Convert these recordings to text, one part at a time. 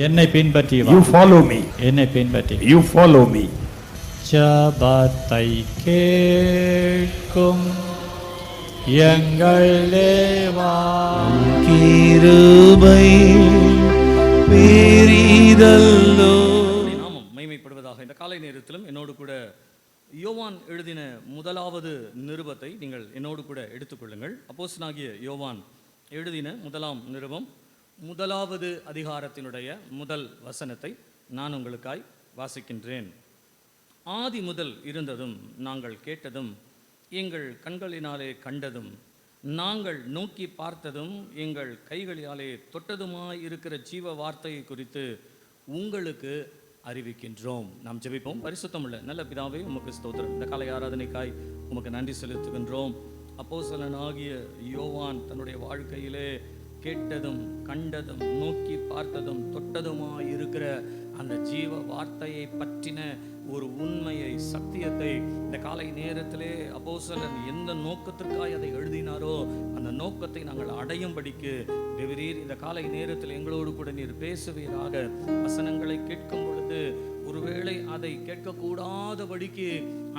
என்னை பின்பற்றி வா. You follow me. என்னை பின்பற்றி. You follow me. ஜபத்தை கேட்கும் எங்கள் தேவா, கிருபை பெரிதல்லோ. நாமம் மகிமைப்படுவதாக. இந்த காலை நேரத்திலும் என்னோடு கூட யோவான் எழுதின முதலாவது நிருபத்தை நீங்கள் என்னோடு கூட எடுத்துக்கொள்ளுங்கள். அப்போஸ்தலனாகிய யோவான் எழுதின முதலாம் நிருபம் முதலாவது அதிகாரத்தினுடைய முதல் வசனத்தை நான் உங்களுக்காய் வாசிக்கின்றேன். ஆதி முதல் இருந்ததும் நாங்கள் கேட்டதும் எங்கள் கண்களினாலே கண்டதும் நாங்கள் நோக்கி பார்த்ததும் எங்கள் கைகளினாலே தொட்டதுமாய் இருக்கிற ஜீவ வார்த்தையை குறித்து உங்களுக்கு அறிவிக்கின்றோம். நாம் ஜெபிப்போம். பரிசுத்தமுள்ள நல்ல பிதாவே, உமக்கு ஸ்தோத்திரம். இந்த காலை ஆராதனைக்காய் உமக்கு நன்றி செலுத்துகின்றோம். அப்போஸ்தலனாகிய யோவான் தன்னுடைய வாழ்க்கையிலே கேட்டதும் கண்டதும் நோக்கி பார்த்ததும் தொட்டதுமாய் இருக்கிற அந்த ஜீவ வார்த்தையை பற்றின ஒரு உண்மையை, சத்தியத்தை இந்த காலை நேரத்திலே அப்போஸ்தலன் எந்த நோக்கத்திற்காய் அதை எழுதினாரோ அந்த நோக்கத்தை நாங்கள் அடையும்படிக்கு தேவரீர் இந்த காலை நேரத்தில் எங்களோடு கூட நீர் பேசுவீராக. வசனங்களை கேட்கும் பொழுது ஒருவேளை அதை கேட்கக்கூடாதபடிக்கு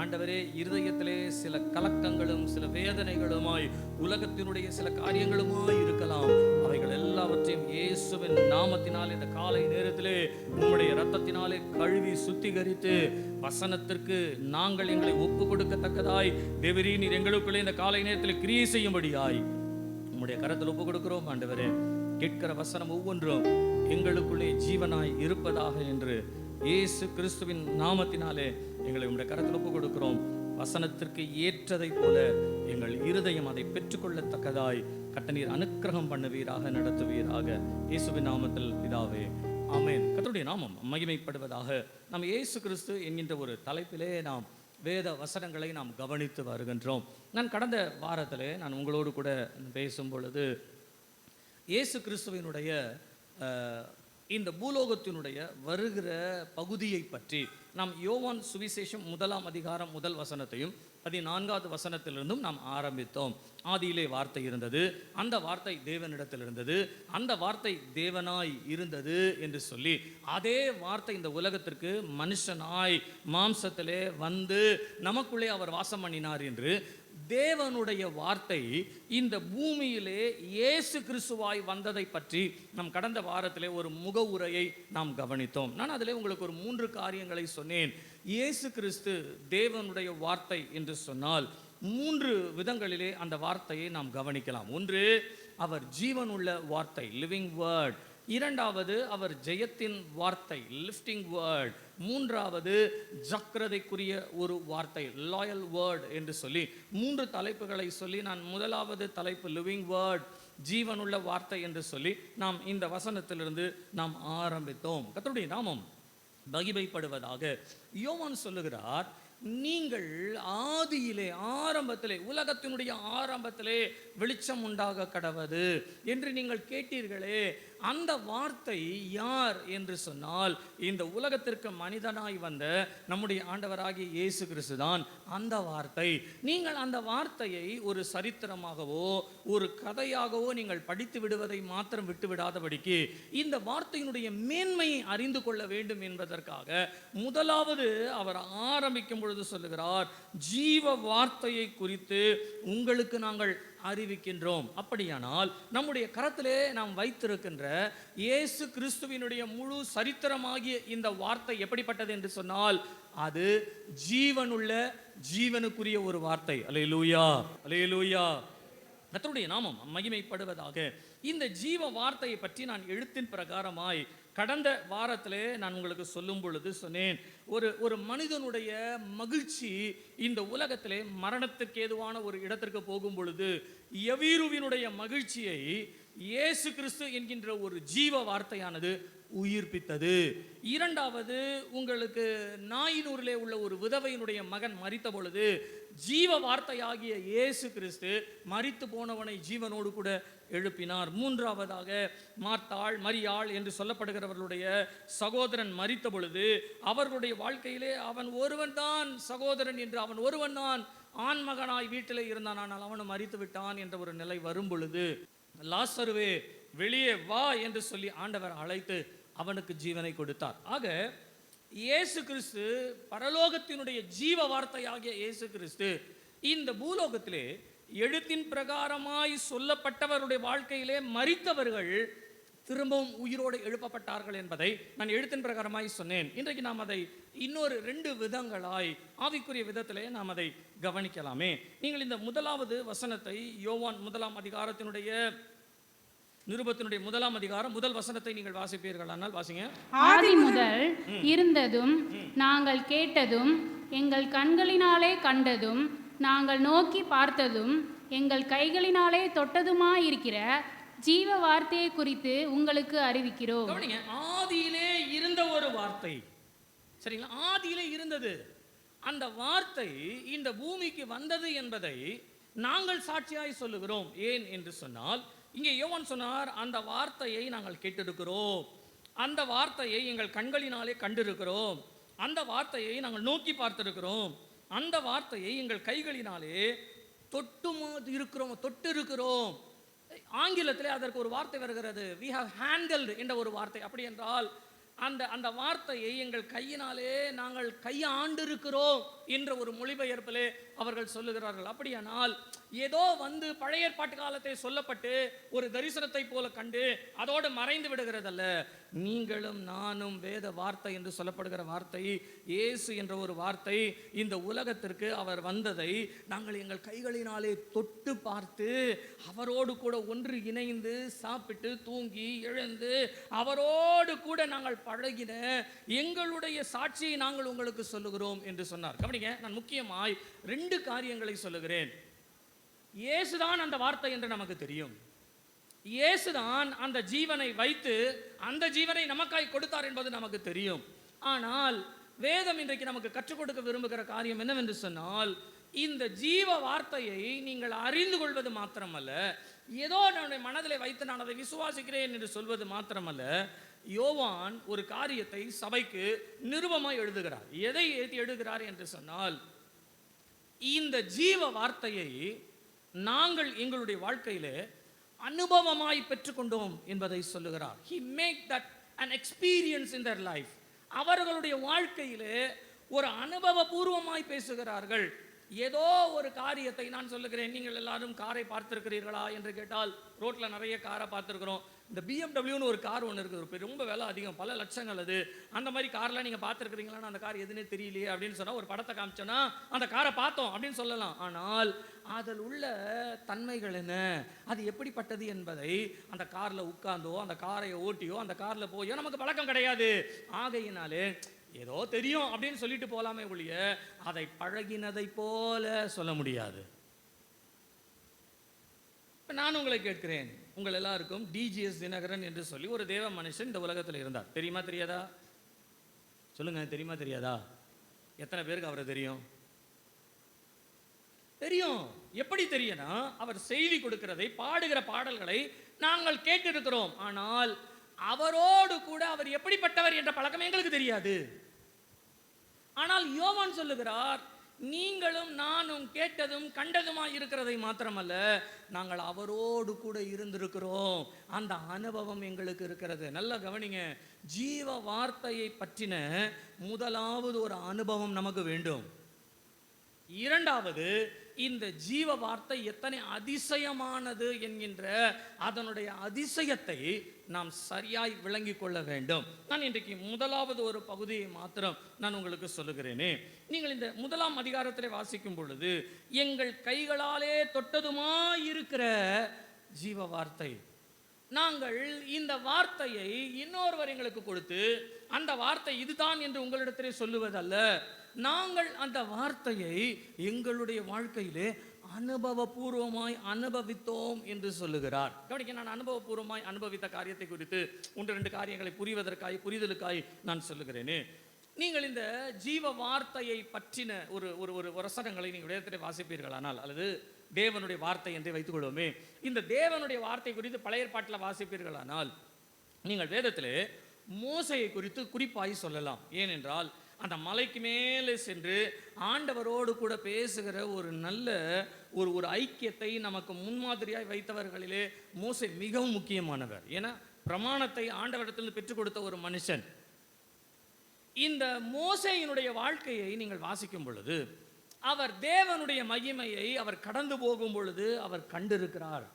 ஆண்டவரே இருதயத்திலே சில கலக்கங்களும் சில வேதனைகளுமாய் உலகத்தினுடைய சில காரியங்களுமாய் இருக்கலாம். அவைகள் எல்லாவற்றையும் இயேசுவின் நாமத்தினால் இந்த காலை நேரத்திலே உம்முடைய இரத்தத்தினாலே கழுவி சுத்திகரித்து வசனத்திற்கு நாங்கள் எங்களை ஒப்பு கொடுக்கத்தக்கதாய் தேவரீர் நீர் எங்களுக்குள்ளே இந்த காலை நேரத்தில் கிரியை செய்யும்படியாய் உம்முடைய கரத்தில் ஒப்பு கொடுக்கிறோம். ஆண்டவரே, கேட்கிற வசனம் ஒவ்வொன்றும் எங்களுக்குள்ளே ஜீவனாய் இருப்பதாக என்று இயேசு கிறிஸ்துவின் நாமத்தினாலே எங்களை உம்முடைய கரத்தில் ஒப்பு கொடுக்கிறோம். வசனத்திற்கு ஏற்றதை போல எங்கள் இருதயம் அதை பெற்றுக்கொள்ளத்தக்கதாய் கர்த்தர் அனுக்கிரகம் பண்ணுவீராக, நடத்துவீராக. இயேசுவின் நாமத்தில் பிதாவே, ஆமென். கர்த்தருடைய நாமம் மகிமைப்படுவதாக. நாம் இயேசு கிறிஸ்து என்கின்ற ஒரு தலைப்பிலே நாம் வேத வசனங்களை நாம் கவனித்து வருகின்றோம். நான் கடந்த வாரத்திலே நான் உங்களோடு கூட பேசும் பொழுது இயேசு கிறிஸ்துவினுடைய இந்த பூலோகத்தினுடைய வருகிற பகுதியை பற்றி நாம் யோவான் சுவிசேஷம் முதலாம் அதிகாரம் முதல் வசனத்தையும் 14வது வசனத்திலிருந்தும் நாம் ஆரம்பித்தோம். ஆதியிலே வார்த்தை இருந்தது, அந்த வார்த்தை தேவனிடத்தில் இருந்தது, அந்த வார்த்தை தேவனாய் இருந்தது என்று சொல்லி அதே வார்த்தை இந்த உலகத்திற்கு மனுஷனாய் மாம்சத்திலே வந்து நமக்குள்ளே அவர் வாசம் பண்ணினார் என்று தேவனுடைய வார்த்தை இந்த பூமியிலே இயேசு கிறிஸ்துவாய் வந்ததை பற்றி நாம் கடந்த வாரத்திலே ஒரு முகவுரையை நாம் கவனித்தோம். நான் அதிலே உங்களுக்கு ஒரு 3 காரியங்களை சொன்னேன். இயேசு கிறிஸ்து தேவனுடைய வார்த்தை என்று சொன்னால் 3 விதங்களிலே அந்த வார்த்தையை நாம் கவனிக்கலாம். ஒன்று, அவர் ஜீவனுள்ள வார்த்தை, லிவிங் வேர்ட். இரண்டாவது, அவர் ஜெயத்தின் வார்த்தை, லிஃப்டிங் வேர்ட். மூன்றாவது, ஜக்கிரதைக்குரிய ஒரு வார்த்தை, லாயல் வேர்ட் என்று சொல்லி 3 தலைப்புகளை சொல்லி நான் முதலாவது தலைப்பு லிவிங் வேர்ட், ஜீவனுள்ள வார்த்தை என்று சொல்லி நாம் இந்த வசனத்திலிருந்து நாம் ஆரம்பித்தோம். கர்த்தருடைய நாமம் மகிமைப்படுவதாக. யோவான் சொல்லுகிறார், நீங்கள் ஆதியிலே ஆரம்பத்திலே உலகத்தினுடைய ஆரம்பத்திலே வெளிச்சம் உண்டாக கடவது என்று நீங்கள் கேட்டீர்களே, அந்த வார்த்தை யார் என்று சொன்னால் இந்த உலகத்திற்கு மனிதனாய் வந்த நம்முடைய ஆண்டவராகிய இயேசு கிறிஸ்து தான் அந்த வார்த்தை. நீங்கள் அந்த வார்த்தையை ஒரு சரித்திரமாகவோ ஒரு கதையாகவோ நீங்கள் படித்து விடுவதை மாத்திரம் விட்டு விடாதபடிக்கு இந்த வார்த்தையினுடைய மேன்மையை அறிந்து கொள்ள வேண்டும் என்பதற்காக முதலாவது அவர் ஆரம்பிக்கும் பொழுது சொல்லுகிறார், ஜீவ வார்த்தையை குறித்து உங்களுக்கு நாங்கள் அறிவிக்கின்றோம். அப்படியானால் நம்முடைய கரத்திலே நாம் வைத்திருக்கின்ற இயேசு கிறிஸ்துவினுடைய முழு சரித்திரமாகிய இந்த வார்த்தை எப்படிப்பட்டது என்று சொன்னால் அது ஜீவனுள்ள ஜீவனுக்குரிய ஒரு வார்த்தை. அல்லேலூயா, அல்லேலூயா. கர்த்தருடைய நாமம் மகிமைப்படுவதாக. இந்த ஜீவ வார்த்தையை பற்றி நான் எழுத்தின் பிரகாரமாய் கடந்த வாரத்திலே நான் உங்களுக்கு சொல்லும் பொழுது சொன்னேன், ஒரு மனிதனுடைய மகிழ்ச்சி இந்த உலகத்திலே மரணத்திற்கு ஏதுவான ஒரு இடத்திற்கு போகும் பொழுது யவீருவினுடைய மகிழ்ச்சியை இயேசு கிறிஸ்து என்கின்ற ஒரு ஜீவ வார்த்தையானது உயிர்ப்பித்தது. இரண்டாவது, உங்களுக்கு நாயினூரிலே உள்ள ஒரு விதவையினுடைய மகன் மரித்த பொழுது ஜீவ வார்த்தையாகிய இயேசு கிறிஸ்து மரித்து போனவனை ஜீவனோடு கூட எழுப்பினார். மூன்றாவதாக, மார்த்தாள் மரியாள் என்று சொல்லப்படுகிறவர்களுடைய சகோதரன் மரித்த பொழுது அவர்களுடைய வாழ்க்கையிலே அவன் ஒருவன் தான் சகோதரன் என்று, அவன் ஒருவன் தான் ஆண்மகனாய் வீட்டிலே இருந்தான், ஆனால் அவனும் மரித்து விட்டான் என்ற ஒரு நிலை வரும் பொழுது லாசருவே வெளியே வா என்று சொல்லி ஆண்டவர் அழைத்து அவனுக்கு ஜீவனை கொடுத்தார். ஆக இயேசு கிறிஸ்து, பரலோகத்தினுடைய ஜீவ வார்த்தையாகிய இயேசு கிறிஸ்து இந்த பூலோகத்திலே எழுத்தின் பிரகாரமாய் சொல்லப்பட்டவருடைய வாழ்க்கையிலே மரித்தவர்கள் திரும்பவும் உயிரோடு எழுப்பப்பட்டார்கள் என்பதை நான் எழுத்தின் பிரகாரமாய் சொன்னேன். இன்றைக்கு நாம் அதை இன்னொரு 2 விதங்களாய் ஆவிக்குரிய விதத்திலே நாம் அதை கவனிக்கலாமே. நீங்கள் இந்த முதலாவது வசனத்தை யோவான் 1ஆம் அதிகாரத்தினுடைய நிருபத்தினுடைய 1ஆம் அதிகாரம் முதல் வசனத்தை நீங்கள் வாசிப்பீர்கள். ஆனால் வாசிங்க. ஆதி முதல் இருந்ததும் நாங்கள் கேட்டதும் எங்கள் கண்களினாலே கண்டதும் நாங்கள் நோக்கி பார்த்ததும் எங்கள் கைகளினாலே தொட்டதுமாயிருக்கிற ஜீவ வார்த்தையை குறித்து உங்களுக்கு அறிவிக்கிறோம். கவனிங்க, ஆதியிலே இருந்த ஒரு வார்த்தை, சரிங்களா? ஆதியிலே இருந்தது. அந்த வார்த்தை இந்த பூமிக்கு வந்தது என்பதை நாங்கள் சாட்சியாய் சொல்லுகிறோம். ஏன் என்று சொன்னால், இங்கே யோவான் சொன்னார், அந்த வார்த்தையை நாங்கள் கேட்டிருக்கிறோம், அந்த வார்த்தையை எங்கள் கண்களினாலே கண்டிருக்கிறோம், அந்த வார்த்தையை நாங்கள் நோக்கி பார்த்திருக்கிறோம், அந்த வார்த்தையை எங்கள் கைகளினாலே தொட்டு இருக்கிறோம். ஆங்கிலத்தில் அதற்கு ஒரு வார்த்தை வருகிறது, we have handled என்ற ஒரு வார்த்தை. அப்படி என்றால் அந்த வார்த்தையை எங்கள் கையினாலே நாங்கள் கையாண்டு இருக்கிறோம் என்ற ஒரு மொழிபெயர்ப்பிலே அவர்கள் சொல்லுகிறார்கள். அப்படியானால் ஏதோ வந்து பழைய ஏற்பாட்டு காலத்தை சொல்லப்பட்டு ஒரு தரிசனத்தை போல கண்டு அதோடு மறைந்து விடுகிறதல்ல. நீங்களும் நானும் வேத வார்த்தை என்று சொல்லப்படுகிற வார்த்தை, இயேசு என்ற ஒரு வார்த்தை இந்த உலகத்திற்கு அவர் வந்ததை நாங்கள் எங்கள் கைகளினாலே தொட்டு பார்த்து அவரோடு கூட ஒன்று இணைந்து சாப்பிட்டு தூங்கி எழுந்து அவரோடு கூட நாங்கள் பழகின எங்களுடைய சாட்சியை நாங்கள் உங்களுக்கு சொல்லுகிறோம் என்று சொன்னார். கவனிங்க, நான் முக்கியமாய் 2 காரியங்களை சொல்லுகிறேன். இயேசுதான் அந்த வார்த்தை என்று நமக்கு தெரியும். இயேசுதான் அந்த ஜீவனை வைத்து அந்த ஜீவனை நமக்காய் கொடுத்தார் என்பது நமக்கு தெரியும். ஆனால் வேதம் இன்றைக்கு நமக்கு கற்றுக் கொடுக்க விரும்புகிற காரியம் என்னவென்று சொன்னால், இந்த ஜீவ வார்த்தையை நீங்கள் அறிந்து கொள்வது மாத்திரமல்ல, ஏதோ என்னுடைய மனதிலே வைத்து நான் அதை விசுவாசிக்கிறேன் என்று சொல்வது மாத்திரமல்ல, யோவான் ஒரு காரியத்தை சபைக்கு நிருபமாய் எழுதுகிறார். எதை எழுதுகிறார் என்று சொன்னால், இந்த ஜீவ வார்த்தையை நாங்கள் எங்களுடைய வாழ்க்கையிலே அனுபவமாய் பெற்றுக்கொண்டோம் என்பதை சொல்லுகிறார். He make that an experience in their life. அவர்களுடைய வாழ்க்கையிலே ஒரு அனுபவபூர்வமாய் பேசுகிறார்கள். ஏதோ ஒரு காரியத்தை நான் சொல்லுகிறேன். நீங்கள் எல்லாரும் காரை பார்த்திருக்கிறீர்களா என்று கேட்டால், ரோட்ல நிறைய காரை பார்த்துருக்கிறோம். இந்த BMW ஒரு கார் ஒன்று இருக்குது, ரொம்ப விலை அதிகம், பல லட்சங்கள். அது அந்த மாதிரி கார்லாம் நீங்கள் பார்த்துருக்கிறீங்களான்னு அந்த கார் எதுனே தெரியலையே அப்படின்னு சொன்னால் ஒரு படத்தை காமிச்சோன்னா அந்த காரை பார்த்தோம் அப்படின்னு சொல்லலாம். ஆனால் அதில் உள்ள தன்மைகள் என்ன, அது எப்படிப்பட்டது என்பதை அந்த காரில் உட்கார்ந்தோ அந்த காரை ஓட்டியோ அந்த காரில் போயோ நமக்கு பழக்கம் கிடையாது. ஆகையினாலே ஏதோ தெரியும் அப்படின்னு சொல்லிட்டு போகலாமே ஒழிய அதை பழகினதை போல சொல்ல முடியாது. இப்போ நான் உங்களை கேட்கிறேன், உங்கள் எல்லாருக்கும் டிஜிஎஸ் தினகரன் என்று சொல்லி ஒரு தேவ மனுஷன் இந்த உலகத்தில் இருந்தார். தெரியுமா தெரியாதா? சொல்லுங்க, தெரியுமா தெரியாதா? எத்தனை பேருக்கு அவரை தெரியும்? தெரியும். எப்படி தெரியும்னா, அவர் செய்தி கொடுக்கிறதை, பாடுகிற பாடல்களை நாங்கள் கேட்டிருக்கிறோம். ஆனால் அவரோடு கூட அவர் எப்படிப்பட்டவர் என்ற பழக்கம் எங்களுக்கு தெரியாது. ஆனால் யோவான் சொல்லுகிறார், நீங்களும் நானும் கேட்டதும் கண்டதுமாய் இருக்கிறதை மாத்திரமல்ல, நாங்கள் அவரோடு கூட இருந்திருக்கிறோம், அந்த அனுபவம் எங்களுக்கு இருக்கிறது. நல்லா கவனிங்க, ஜீவ வார்த்தையை பற்றின முதலாவது ஒரு அனுபவம் நமக்கு வேண்டும். இரண்டாவது, இந்த ஜீவ வார்த்தை எத்தனை அதிசயமானது என்கின்ற அதனுடைய அதிசயத்தை நாம் சரியாய் விளங்கி கொள்ள வேண்டும். நான் இன்றைக்கு முதலாவது ஒரு பகுதியை மாத்திரம் நான் உங்களுக்கு சொல்லுகிறேனே. நீங்கள் இந்த 1ஆம் அதிகாரத்திலே வாசிக்கும் பொழுது, எங்கள் கைகளாலே தொட்டதுமாயிருக்கிற ஜீவ வார்த்தை, நாங்கள் இந்த வார்த்தையை இன்னொருவர் எங்களுக்கு கொடுத்து அந்த வார்த்தை இதுதான் என்று உங்களிடத்திலே சொல்லுவதல்ல, நாங்கள் அந்த வார்த்தையை எங்களுடைய வாழ்க்கையிலே அனுபவபூர்வமாய் அனுபவித்தோம் என்று சொல்லுகிறார். கவனிக்க, நான் அனுபவபூர்வமாய் அனுபவித்த காரியத்தை குறித்து 1-2 காரியங்களை புரிதலுக்காய் நான் சொல்லுகிறேனே. நீங்கள் இந்த ஜீவ வார்த்தையை பற்றின ஒரு வசனங்களை நீங்கள் வேதத்திலே வாசிப்பீர்களானால், அல்லது தேவனுடைய வார்த்தை என்றே வைத்துக் கொள்வோமே, இந்த தேவனுடைய வார்த்தை குறித்து பழைய ஏற்பாட்டில் வாசிப்பீர்களானால், நீங்கள் வேதத்திலே மோசையை குறித்து குறிப்பாய் சொல்லலாம். ஏனென்றால் அந்த மலைக்கு மேலே சென்று ஆண்டவரோடு கூட பேசுகிற ஒரு நல்ல ஒரு ஐக்கியத்தை நமக்கு முன்மாதிரியாய் வைத்தவர்களிலே மோசே மிகவும் முக்கியமானவர். ஏன்னா பிரமாணத்தை ஆண்டவரிடத்திலிருந்து பெற்றுக் கொடுத்த ஒரு மனுஷன். இந்த மோசேயினுடைய வாழ்க்கையை நீங்கள் வாசிக்கும் பொழுது அவர் தேவனுடைய மகிமையை அவர் கடந்து போகும் பொழுது அவர் கண்டிருக்கிறார்.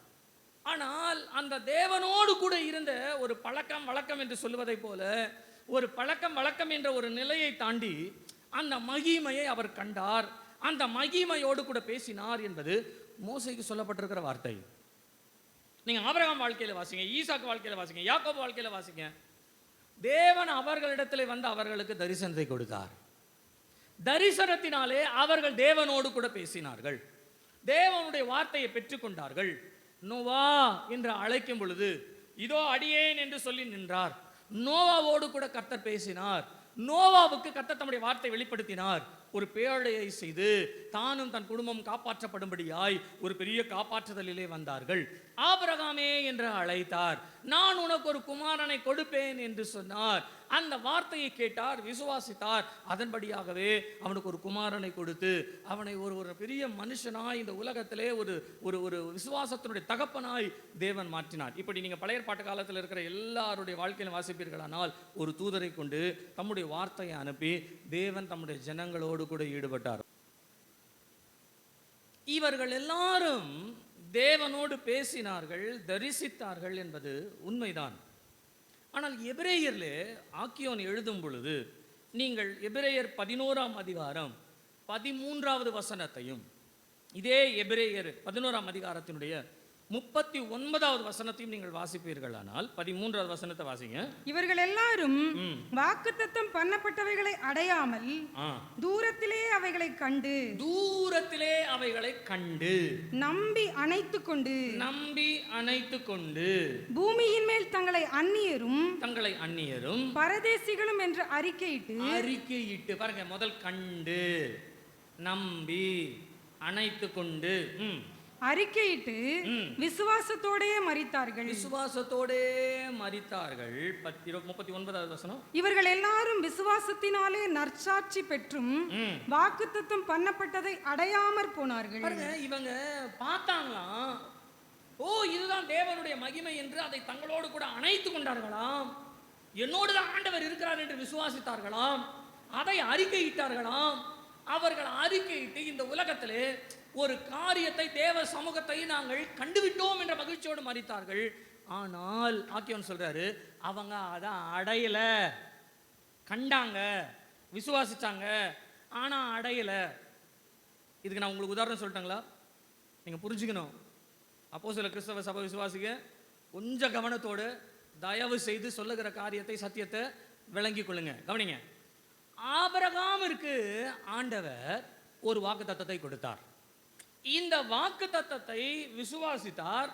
ஆனால் அந்த தேவனோடு கூட இருந்த ஒரு பழக்கம் வழக்கம் என்று சொல்லுவதை போல ஒரு பழக்கம் வழக்கம் என்ற ஒரு நிலையை தாண்டி அந்த மகிமையை அவர் கண்டார், அந்த மகிமையோடு கூட பேசினார் என்பது மோசேக்கு சொல்லப்பட்டிருக்கிற வார்த்தை. நீங்க ஆபிரகாம் வாழ்க்கையில வாசிங்க, ஈசாக்கு வாழ்க்கையில வாசிங்க, யாக்கோபு வாழ்க்கையில வாசிங்க. தேவன் அவர்களிடத்தில் வந்து அவர்களுக்கு தரிசனத்தை கொடுத்தார். தரிசனத்தினாலே அவர்கள் தேவனோடு கூட பேசினார்கள், தேவனுடைய வார்த்தையை பெற்றுக்கொண்டார்கள். நோவா என்று அழைக்கும் பொழுது இதோ அடியேன் என்று சொல்லி நின்றார். நோவாவோடு கூட கர்த்தர் பேசினார். நோவாவுக்கு கர்த்தர் தம்முடைய வார்த்தை வெளிப்படுத்தினார். ஒரு பேழையை செய்து தானும் தன் குடும்பம் காப்பாற்றப்படும்படியாய் ஒரு பெரிய காப்பாற்றுதலிலே வந்தார்கள். ஆபிரகாமே என்று அழைத்தார். நான் உனக்கு ஒரு குமாரனை கொடுப்பேன் என்று சொன்னார். அந்த வார்த்தையை கேட்டார், விசுவாசித்தார். அதன்படியாகவே அவனுக்கு ஒரு குமாரனை கொடுத்து அவனை ஒரு பெரிய மனுஷனாய் இந்த உலகத்திலே ஒரு ஒரு விசுவாசத்தினுடைய தகப்பனாய் தேவன் மாற்றினார். இப்படி நீங்க பழைய பாட்டு காலத்தில் இருக்கிற எல்லாருடைய வாழ்க்கையிலும் வாசிப்பீர்களானால் ஒரு தூதரை கொண்டு தம்முடைய வார்த்தையை அனுப்பி தேவன் தம்முடைய ஜனங்களோடு கூட ஈடுபட்டார். இவர்கள் எல்லாரும் தேவனோடு பேசினார்கள், தரிசித்தார்கள் என்பது உண்மைதான். ஆனால் எபிரேயர்லே ஆக்கியோன் எழுதும் பொழுது நீங்கள் எபிரேயர் 11ஆம் அதிகாரம் 13வது வசனத்தையும் இதே எபிரேயர் 11ஆம் அதிகாரத்தினுடைய 39வது வசனத்தையும் நீங்கள் வாசிப்பீர்களானால் 13வது வசனத்தை வாசிங்க. இவர்கள் எல்லாரும் வாக்குத்தத்தம் பண்ணப்பட்டவைகளை அடையாமல் தூரத்திலே அவைகளை கண்டு நம்பி அணைத்து கொண்டு பூமியின் மேல் தங்களை அந்நியரும் பரதேசிகளும் என்று அறிக்கையிட்டு பாருங்க, முதல் கண்டு, நம்பி, அணைத்து கொண்டு, அறிக்கையிட்டு விசுவாசத்தோடே மரித்தார்கள். 39வது வசனம். இவர்கள் எல்லாரும் விசுவாசத்தினாலே நற்சாட்சி பெற்றும் வாக்குத்தத்தம் பண்ணப்பட்டதை அடையாமற் போனார்கள். இவங்க பார்த்தாங்களாம், ஓ இதுதான் தேவனுடைய மகிமை என்று அதை தங்களோடு கூட அணைத்து கொண்டார்களாம். என்னோடு தான் ஆண்டவர் இருக்கிறார் என்று விசுவாசித்தார்களாம். அதை அறிக்கையிட்டார்களாம். அவர்கள் அறிக்கையிட்டு இந்த உலகத்திலே ஒரு காரியத்தை, தேவ சமூகத்தை நாங்கள் கண்டுவிட்டோம் என்ற மகிழ்ச்சியோடு மறித்தார்கள். ஆனால் ஆக்கியோன் சொல்றாரு, அவங்க அதை அடையல. கண்டாங்க, விசுவாசிச்சாங்க, ஆனா அடையல. இதுக்கு நான் உங்களுக்கு உதாரணம் சொல்லிட்டேங்களா? நீங்க புரிஞ்சுக்கணும். அப்போஸ்தல கிறிஸ்தவ சபை விசுவாசிங்க கொஞ்சம் கவனத்தோடு தயவு செய்து சொல்லுகிற காரியத்தை, சத்தியத்தை விளங்கி கொள்ளுங்க. கவனிங்க. ஆபிரகாமிற்கு ஆண்டவர் ஒரு வாக்குத்தத்தத்தை கொடுத்தார். இந்த வாக்குத்தத்தத்தை விசுவாசித்தார்.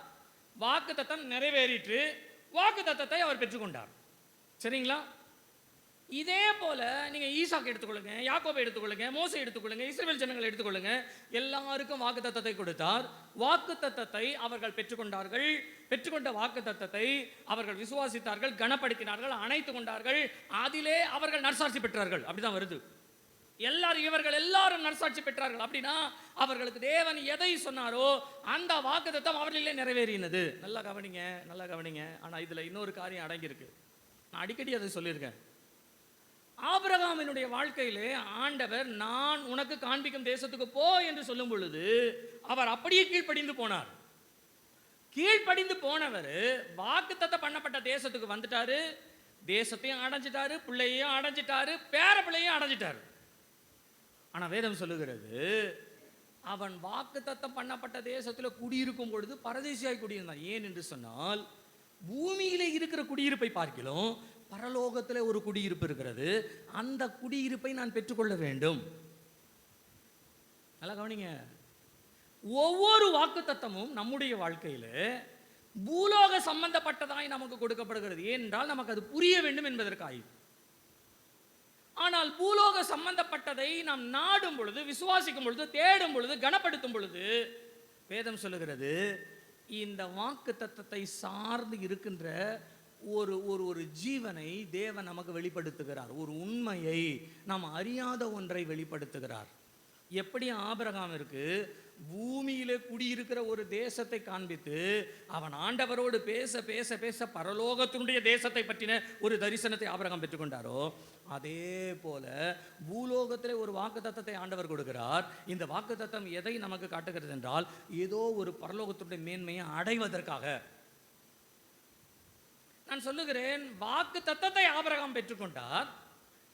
வாக்குத்தத்தம் நிறைவேறிற்று. வாக்குத்தத்தத்தை அவர் பெற்றுக்கொண்டார். சரிங்களா? இதே போல நீங்க ஈசாக்கு எடுத்துக்கொள்ளுங்க, யாக்கோபை எடுத்துக்கொள்ளுங்க, மோசே எடுத்துக்கொள்ளுங்க, இஸ்ரவேல் ஜனங்களை எடுத்துக்கொள்ளுங்க. எல்லாருக்கும் வாக்குத்தத்தத்தை கொடுத்தார். வாக்குத்தத்தத்தை அவர்கள் பெற்றுக்கொண்டார்கள். பெற்றுக்கொண்ட வாக்குத்தத்தத்தை அவர்கள் விசுவாசித்தார்கள், கனப்படுத்தினார்கள், அணைத்து கொண்டார்கள். அதிலே அவர்கள் நற்சாட்சி பெற்றார்கள். அப்படிதான் வருது. இவர்கள் எல்லாரும் நற்சாட்சி பெற்றார்கள். அப்படின்னா அவர்களுக்கு தேவன் எதை சொன்னாரோ அந்த வாக்குத்தத்தம் அவர்களிலே நிறைவேறினது. நல்லா கவனிங்க. ஆனா இதுல இன்னொரு காரியம் அடங்கியிருக்கு. நான் அடிக்கடி அதை சொல்லியிருக்கேன். ஆபிரகாமினுடைய வாழ்க்கையிலே ஆண்டவர் நான் உனக்கு காண்பிக்கும் தேசத்துக்கு போ என்று சொல்லும் பொழுது அவர் அப்படியே கீழ்ப்படிந்து போனார். கீழ்ப்படிந்து போனவர் வாக்குத்தத்தம் பண்ணப்பட்ட தேசத்துக்கு வந்துட்டாரு. தேசத்தையும் அடைஞ்சிட்டாரு, பிள்ளையையும் அடைஞ்சிட்டாரு, பேர பிள்ளையும் அடைஞ்சிட்டாரு. ஆனா வேதம் சொல்லுகிறது, அவன் வாக்குத்தத்தம் பண்ணப்பட்ட தேசத்தில் குடியிருக்கும் பொழுது பரதேசியாய் குடியிருந்தான். ஏன் என்று சொன்னால், பூமியிலே இருக்கிற குடியிருப்பை பார்க்கிலும் பரலோகத்தில் ஒரு குடியிருப்பு இருக்கிறது. அந்த குடியிருப்பை நான் பெற்றுக்கொள்ள வேண்டும். நல்லா கவனிங்க. ஒவ்வொரு வாக்குத்தத்தமும் நம்முடைய வாழ்க்கையில் பூலோக சம்பந்தப்பட்டதாய் நமக்கு கொடுக்கப்படுகிறது. ஏனென்றால் நமக்கு அது புரிய வேண்டும் என்பதற்காக. ஆனால் பூலோக சம்பந்தப்பட்டதை நாம் நாடும் பொழுது, விசுவாசிக்கும் பொழுது, தேடும் பொழுது, கனப்படுத்தும் பொழுது வேதம் சொல்லுகிறது, இந்த வாக்குத்தத்தத்தை சார்ந்து இருக்கின்ற ஒரு ஜீவனை தேவன் நமக்கு வெளிப்படுத்துகிறார். ஒரு உண்மையை நாம் அறியாத ஒன்றை வெளிப்படுத்துகிறார். எப்படி ஆபிரகாமிற்கு பூமியிலே குடியிருக்கிற ஒரு தேசத்தை காண்பித்து அவன் ஆண்டவரோடு பேச பேச பேச பரலோகத்தினுடைய தேசத்தை பற்றின ஒரு தரிசனத்தை ஆபிரகாம் பெற்றுக்கொண்டாரோ, அதே போல பூலோகத்திலே ஒரு வாக்குத்தத்தத்தை ஆண்டவர் கொடுக்கிறார். இந்த வாக்குத்தத்தம் எதை நமக்கு காட்டுகிறது என்றால், ஏதோ ஒரு பரலோகத்தினுடைய மேன்மையை அடைவதற்காக. நான் சொல்லுகிறேன், வாக்கு தத்தத்தை ஆபிரகாம் பெற்றுக்கொண்டார்.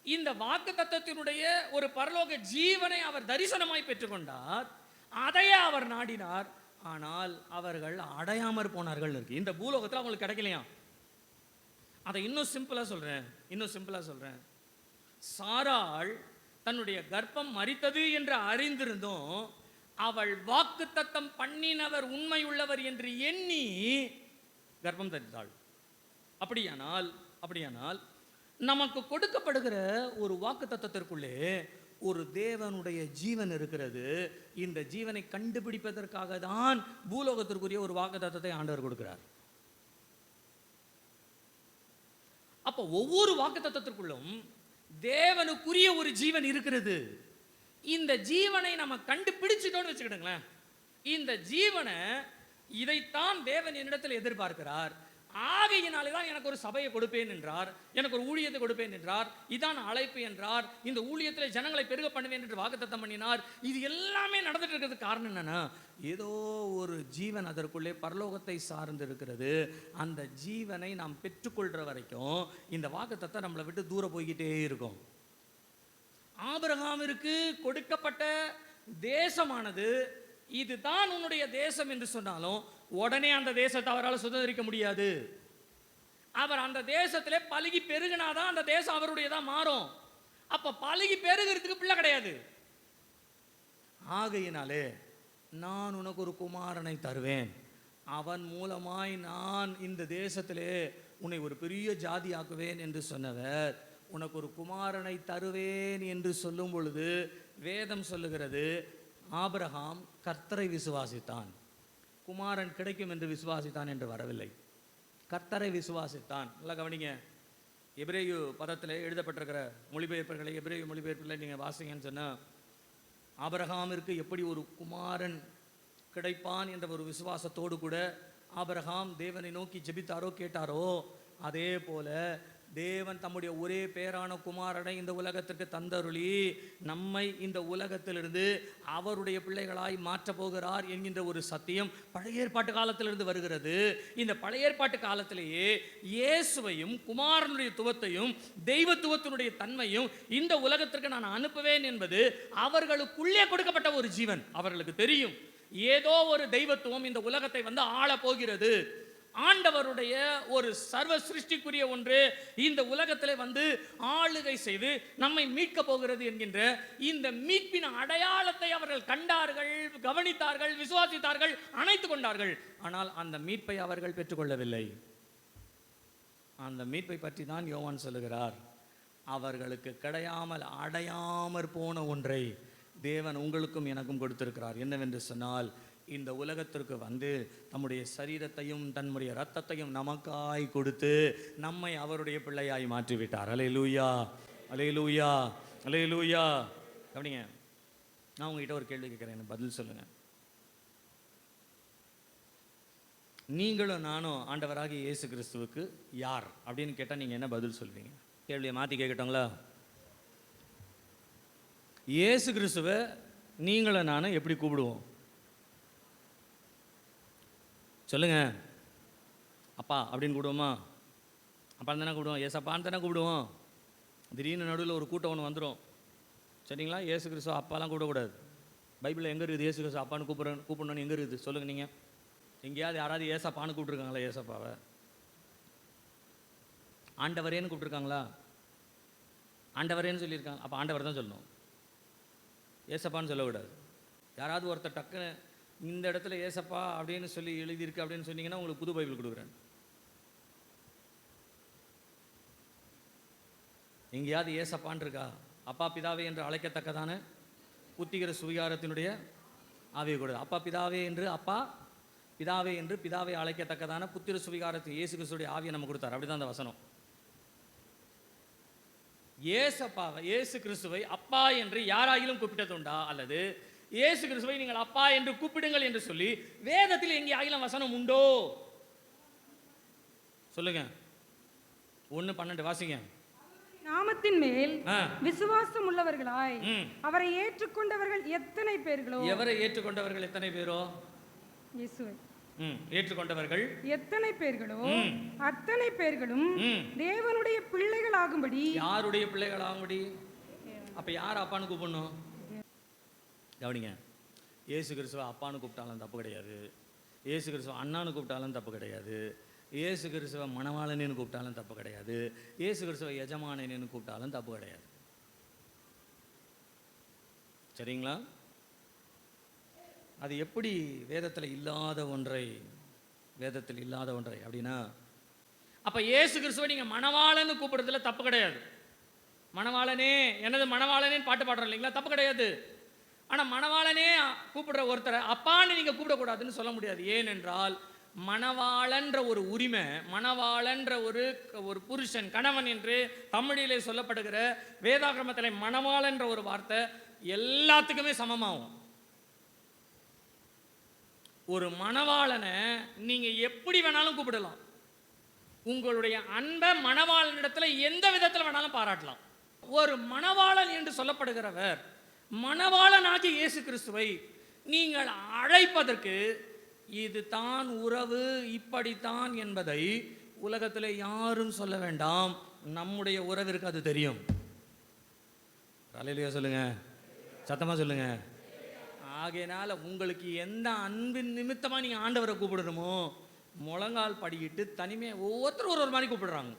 இந்த வாக்கு தத்தத்தினுடைய ஒரு பரலோக ஜீவனை அவர் தரிசனமாய் பெற்றுக்கொண்டார். அதையே அவர் நாடினார். ஆனால் அவர்கள் அடையாமற் போனார்கள் இருக்கு. இந்த பூலோகத்தில் அவங்களுக்கு கிடைக்கலையா? அதை இன்னும் சிம்பிளா சொல்றேன். சாராள் தன்னுடைய கர்ப்பம் மரித்தது என்று அறிந்திருந்தும் அவள் வாக்கு தத்தம் பண்ணினவர் உண்மையுள்ளவர் என்று எண்ணி கர்ப்பம் தரித்தாள். அப்படியானால் நமக்கு கொடுக்கப்படுகிற ஒரு வாக்கு தத்தத்திற்குள்ளே ஒரு தேவனுடைய ஜீவன் இருக்கிறது. இந்த ஜீவனை கண்டுபிடிப்பதற்காக தான் பூலோகத்திற்குரிய ஒரு வாக்கு தத்தத்தை ஆண்டவர் கொடுக்கிறார். அப்ப ஒவ்வொரு வாக்கு தத்தத்திற்குள்ளும் தேவனுக்குரிய ஒரு ஜீவன் இருக்கிறது. இந்த ஜீவனை நம்ம கண்டுபிடிச்சிட்டோம்னு வச்சுக்கிடுங்களேன், இந்த ஜீவனை இதைத்தான் தேவன் என்னிடத்தில் எதிர்பார்க்கிறார். ஆகையினாலே தான் எனக்கு ஒரு சபையை கொடுப்பேன் என்றார், எனக்கு ஒரு ஊழியத்தை கொடுப்பேன் என்றார், இதான் அழைப்பு என்றார், இந்த ஊழியத்தில் ஜனங்களை பெருக பண்ணுவேன் என்று வாக்குத்தத்தம் பண்ணினார். இது எல்லாமே நடந்துட்டு இருக்கிறது காரணம் என்னன்னா, ஏதோ ஒரு ஜீவன் அதற்குள்ளே பரலோகத்தை சார்ந்து இருக்கிறது. அந்த ஜீவனை நாம் பெற்றுக்கொள்ற வரைக்கும் இந்த வாக்குத்தத்தம் நம்மளை விட்டு தூரம் போய்கிட்டே இருக்கும். ஆபிரகாமிற்கு கொடுக்கப்பட்ட தேசமானது இதுதான் உன்னுடைய தேசம் என்று சொன்னாலும் உடனே அந்த தேசத்தை அவரால் சுதந்திரிக்க முடியாது. அவர் அந்த தேசத்திலே பலுகி பெருகினாதான் அந்த தேசம் அவருடையதான் மாறும். அப்ப பலுகி பெருகிறதுக்கு பிள்ளை கிடையாது. ஆகையினாலே நான் உனக்கு ஒரு குமாரனை தருவேன், அவன் மூலமாய் நான் இந்த தேசத்திலே உன்னை ஒரு பெரிய ஜாதி ஆக்குவேன் என்று சொன்னவர் உனக்கு ஒரு குமாரனை தருவேன் என்று சொல்லும் பொழுது வேதம் சொல்லுகிறது, ஆபிரகாம் கர்த்தரை விசுவாசித்தான். குமாரன் கிடைக்கும் என்று விசுவாசித்தான் என்று வரவில்லை, கர்த்தரை விசுவாசித்தான். நல்லா கவனிங்க, எபிரேயு பதத்தில் எழுதப்பட்டிருக்கிற மொழிபெயர்ப்புகளை, எபிரேயு மொழிபெயர்ப்புகளை நீங்கள் வாசிங்கன்னு சொன்னால், ஆபிரகாமிற்கு எப்படி ஒரு குமாரன் கிடைப்பான் என்ற ஒரு விசுவாசத்தோடு கூட ஆபிரகாம் தேவனை நோக்கி ஜெபித்தாரோ கேட்டாரோ, அதே போல தேவன் தம்முடைய ஒரே பேரான குமாரனை இந்த உலகத்திற்கு தந்தருளி நம்மை இந்த உலகத்திலிருந்து அவருடைய பிள்ளைகளாய் மாற்றப் போகிறார் என்கின்ற ஒரு சத்தியம் பழைய ஏற்பாட்டு காலத்திலிருந்து வருகிறது. இந்த பழைய ஏற்பாட்டு காலத்திலேயே இயேசுவையும் குமாரனுடைய துவத்தையும் தெய்வத்துவத்தினுடைய தன்மையும் இந்த உலகத்திற்கு நான் அனுப்புவேன் என்பது அவர்களுக்குள்ளே கொடுக்கப்பட்ட ஒரு ஜீவன். அவர்களுக்கு தெரியும் ஏதோ ஒரு தெய்வத்துவம் இந்த உலகத்தை வந்து ஆள போகிறது, ஆண்டவருடைய ஒரு சர்வ சிருஷ்டிக்குரிய ஒன்று இந்த உலகத்திலே வந்து ஆளுகை செய்து நம்மை மீட்க போகிறது என்கின்ற இந்த மீட்பின் அடையாளத்தை அவர்கள் கண்டார்கள், கவனித்தார்கள், விசுவாசித்தார்கள், அணைத்துக் கொண்டார்கள். ஆனால் அந்த மீட்பை அவர்கள் பெற்றுக்கொள்ளவில்லை. அந்த மீட்பை பற்றி தான் யோவான் சொல்லுகிறார், அவர்களுக்கு கிடையாமல் அடையாமற் போன ஒன்றை தேவன் உங்களுக்கும் எனக்கும் கொடுத்திருக்கிறார். என்னவென்று சொன்னால், இந்த உலகத்திற்கு வந்து தம்முடைய சரீரத்தையும் தன்னுடைய இரத்தத்தையும் நமக்காய் கொடுத்து நம்மை அவருடைய பிள்ளையாய் மாற்றிவிட்டார். அல்லேலூயா, அல்லேலூயா, அல்லேலூயா. கவனிங்க, நான் உங்ககிட்ட ஒரு கேள்வி கேட்குறேன், பதில் சொல்லுங்க. நீங்களும் நானும் ஆண்டவராகிய இயேசு கிறிஸ்துவுக்கு யார் அப்படின்னு கேட்டால் நீங்கள் என்ன பதில் சொல்வீங்க? கேள்வியை மாற்றி கேட்கட்டோங்களா? இயேசு கிறிஸ்துவை நீங்களும் நானும் எப்படி கூப்பிடுவோம் சொல்லுங்க? அப்பா அப்படின்னு கூப்பிடுவோமா? அப்பா தானே கூப்பிடுவோம், ஏசப்பான்னு தானே கூப்பிடுவோம். திடீர்னு நடுவில் ஒரு கூட்டம் ஒன்று வந்துடும், சரிங்களா? இயேசு கிறிஸ்துவ அப்பாலாம் கூப்பிடக்கூடாது. பைபிளில் எங்கே இருக்குது இயேசு கிறிஸ்துவ அப்பான்னு கூப்பிடணும்னு எங்கே இருக்குது சொல்லுங்கள்? நீங்கள் எங்கேயாவது யாராவது ஏசப்பான்னு கூப்பிட்ருக்காங்களா? ஏசப்பாவை ஆண்டவரேன்னு கூப்பிட்ருக்காங்களா? ஆண்டவரேன்னு சொல்லியிருக்காங்க, அப்போ ஆண்டவர் தான் சொல்லணும், ஏசப்பான்னு சொல்லக்கூடாது. யாராவது ஒருத்தர் டக்குன்னு இந்த இடத்துல ஏசப்பா அப்படின்னு சொல்லி எழுதியிருக்கு அப்படின்னு சொன்னீங்கன்னா உங்களுக்கு புது பைபிள் கொடுக்குறேன். எங்கேயாவது ஏசப்பான் இருக்கா? அப்பா பிதாவே என்று அழைக்கத்தக்கதான புத்திகிற சுவிகாரத்தினுடைய ஆவியை கொடுது. அப்பா பிதாவே என்று, அப்பா பிதாவே என்று பிதாவை அழைக்கத்தக்கதான புத்திர சுவிகாரத்தின் இயேசு கிறிஸ்துடைய ஆவியை நம்ம கொடுத்தார். அப்படிதான் அந்த வசனம். ஏசப்பாவை, இயேசு கிறிஸ்துவை அப்பா என்று யாராயிலும் கூப்பிட்டதுண்டா? அல்லது இயேசு கிறிஸ்துவை நீங்கள் அப்பா என்று கூப்பிடுங்கள் என்று சொல்லி வேதத்தில் எங்கே ஆகிலும் வசனம் உண்டோ? சொல்லுங்க. 1:12 வாசிங்க. நாமத்தின் மேல் விசுவாசம் உள்ளவர்களாய் அவரை ஏற்றுக்கொண்டவர்கள் எத்தனை பேர்களோ. எவரை ஏற்றுக்கொண்டவர்கள் எத்தனை பேரோ? இயேசுவை ஏற்றுக்கொண்டவர்கள் எத்தனை பேர்களோ அத்தனை பேர்களும் தேவனுடைய பிள்ளைகள் ஆகும்படி. யாருடைய பிள்ளைகள் ஆகும்படி? அப்ப யார் அப்பான்னு கூப்பிடணும்? கவனிங்க. இயேசு கிறிஸ்துவ அப்பான்னு கூப்பிட்டாலும் தப்பு கிடையாது. இயேசு கிறிஸ்துவ அண்ணான்னு கூப்பிட்டாலும் தப்பு கிடையாது. இயேசு கிறிஸ்துவ மணவாளனேன்னு கூப்பிட்டாலும் தப்பு கிடையாது. இயேசு கிறிஸ்துவ எஜமானேன்னு கூப்பிட்டாலும் தப்பு கிடையாது. சரிங்களா? அது எப்படி வேதத்தில் இல்லாத ஒன்றை அப்படின்னா, அப்ப இயேசு கிறிஸ்துவை நீங்க மணவாளன்னு கூப்பிடுறதுல தப்பு கிடையாது. மணவாளனே, எனது மணவாளனேன்னு பாட்டு பாடுறோம் இல்லைங்களா? தப்பு கிடையாது. ஆனா மணவாளனே கூப்பிடுற ஒருத்தரை அப்பான்னு நீங்க கூப்பிடக்கூடாதுன்னு சொல்ல முடியாது. ஏனென்றால் மணவாளன்ற ஒரு உரிமை, மணவாளன்ற ஒரு புருஷன், கணவன் என்று தமிழிலே சொல்லப்படுகிற வேதாகமத்தில் மணவாளன்ற ஒரு வார்த்தை எல்லாத்துக்குமே சமமாகும். ஒரு மணவாளனை நீங்க எப்படி வேணாலும் கூப்பிடலாம். உங்களுடைய அன்பை மணவாளனிடத்துல எந்த விதத்தில் வேணாலும் பாராட்டலாம். ஒரு மணவாளன் என்று சொல்லப்படுகிறவர் மணவாளனாகிய இயேசு கிறிஸ்துவை நீங்கள் அழைப்பதற்கு இது தான் உறவு, இப்படித்தான் என்பதை உலகத்தில் யாரும் சொல்ல வேண்டாம். நம்முடைய உறவிற்கு அது தெரியும். அல்லேலூயா சொல்லுங்க, சத்தமா சொல்லுங்க. ஆகையினால உங்களுக்கு எந்த அன்பின் நிமித்தமா நீங்க ஆண்டவரை கூப்பிடணுமோ முழங்கால் படிக்கிட்டு தனிமையை ஒவ்வொருத்தரும் ஒரு மாதிரி கூப்பிடுறாங்க.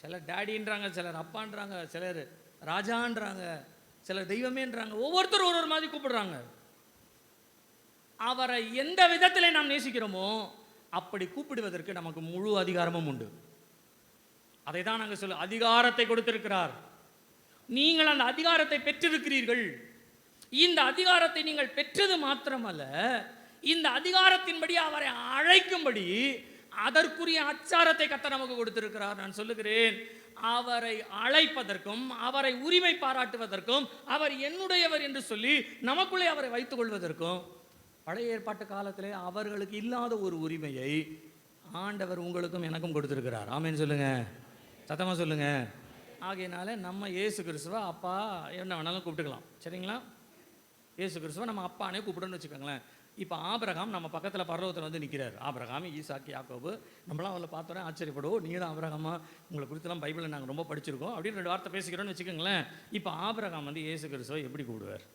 சிலர் டேடின்றாங்க, சிலர் அப்பான்றாங்க, சிலர் ராஜான்றாங்க, சிலர் தெய்வமேன்றாங்க. ஒவ்வொருத்தரும் ஒரு மாதிரி கூப்பிடுறாங்க. அவரை எந்த விதத்தில் நாம் நேசிக்கிறோமோ அப்படி கூப்பிடுவதற்கு நமக்கு முழு அதிகாரமும் உண்டு. அதை தான் நாங்கள் சொல்ல, அதிகாரத்தை கொடுத்திருக்கிறார். நீங்கள் அந்த அதிகாரத்தை பெற்றிருக்கிறீர்கள். இந்த அதிகாரத்தை நீங்கள் பெற்றது மாத்திரமல்ல, இந்த அதிகாரத்தின்படி அவரை அழைக்கும்படி அதற்குரிய அச்சாரத்தை கர்த்தர் நமக்கு கொடுத்திருக்கிறார். நான் சொல்லுகிறேன், அவரை அழைப்பதற்கும் அவரை உரிமை பாராட்டுவதற்கும் அவர் என்னுடையவர் என்று சொல்லி நமக்குள்ளே அவரை வைத்துக் கொள்வதற்கும் பழைய ஏற்பாட்டு காலத்திலே அவர்களுக்கு இல்லாத ஒரு உரிமையை ஆண்டவர் உங்களுக்கும் எனக்கும் கொடுத்திருக்கிறார். ஆமென் சொல்லுங்க, சத்தமா சொல்லுங்க. ஆகையினால நம்ம இயேசு கிறிஸ்துவ அப்பா என்ன வேணாலும் கூப்பிட்டுக்கலாம். சரிங்களா? இயேசு கிறிஸ்துவ நம்ம அப்பானே கூப்பிடுன்னு வச்சுக்கோங்களேன். இப்போ ஆபிரகாம் நம்ம பக்கத்தில் பர்வதத்தில் வந்து நிற்கிறார். ஆபிரகாம், ஈசாக்கு, யாக்கோபு, நம்மளாம் அவளை பார்த்தோன்னே ஆச்சரியப்படுவோம். நீங்களும் ஆபிரகாமா, உங்களை குறித்தெல்லாம் பைபிளில் நாங்கள் ரொம்ப படிச்சிருக்கோம் அப்படின்னு 2 வார்த்தை பேசிக்கிறோன்னு வச்சுக்கோங்களேன். இப்போ ஆபிரகாம் வந்து இயேசு கிறிஸ்துவை எப்படி கூப்பிடுவார்?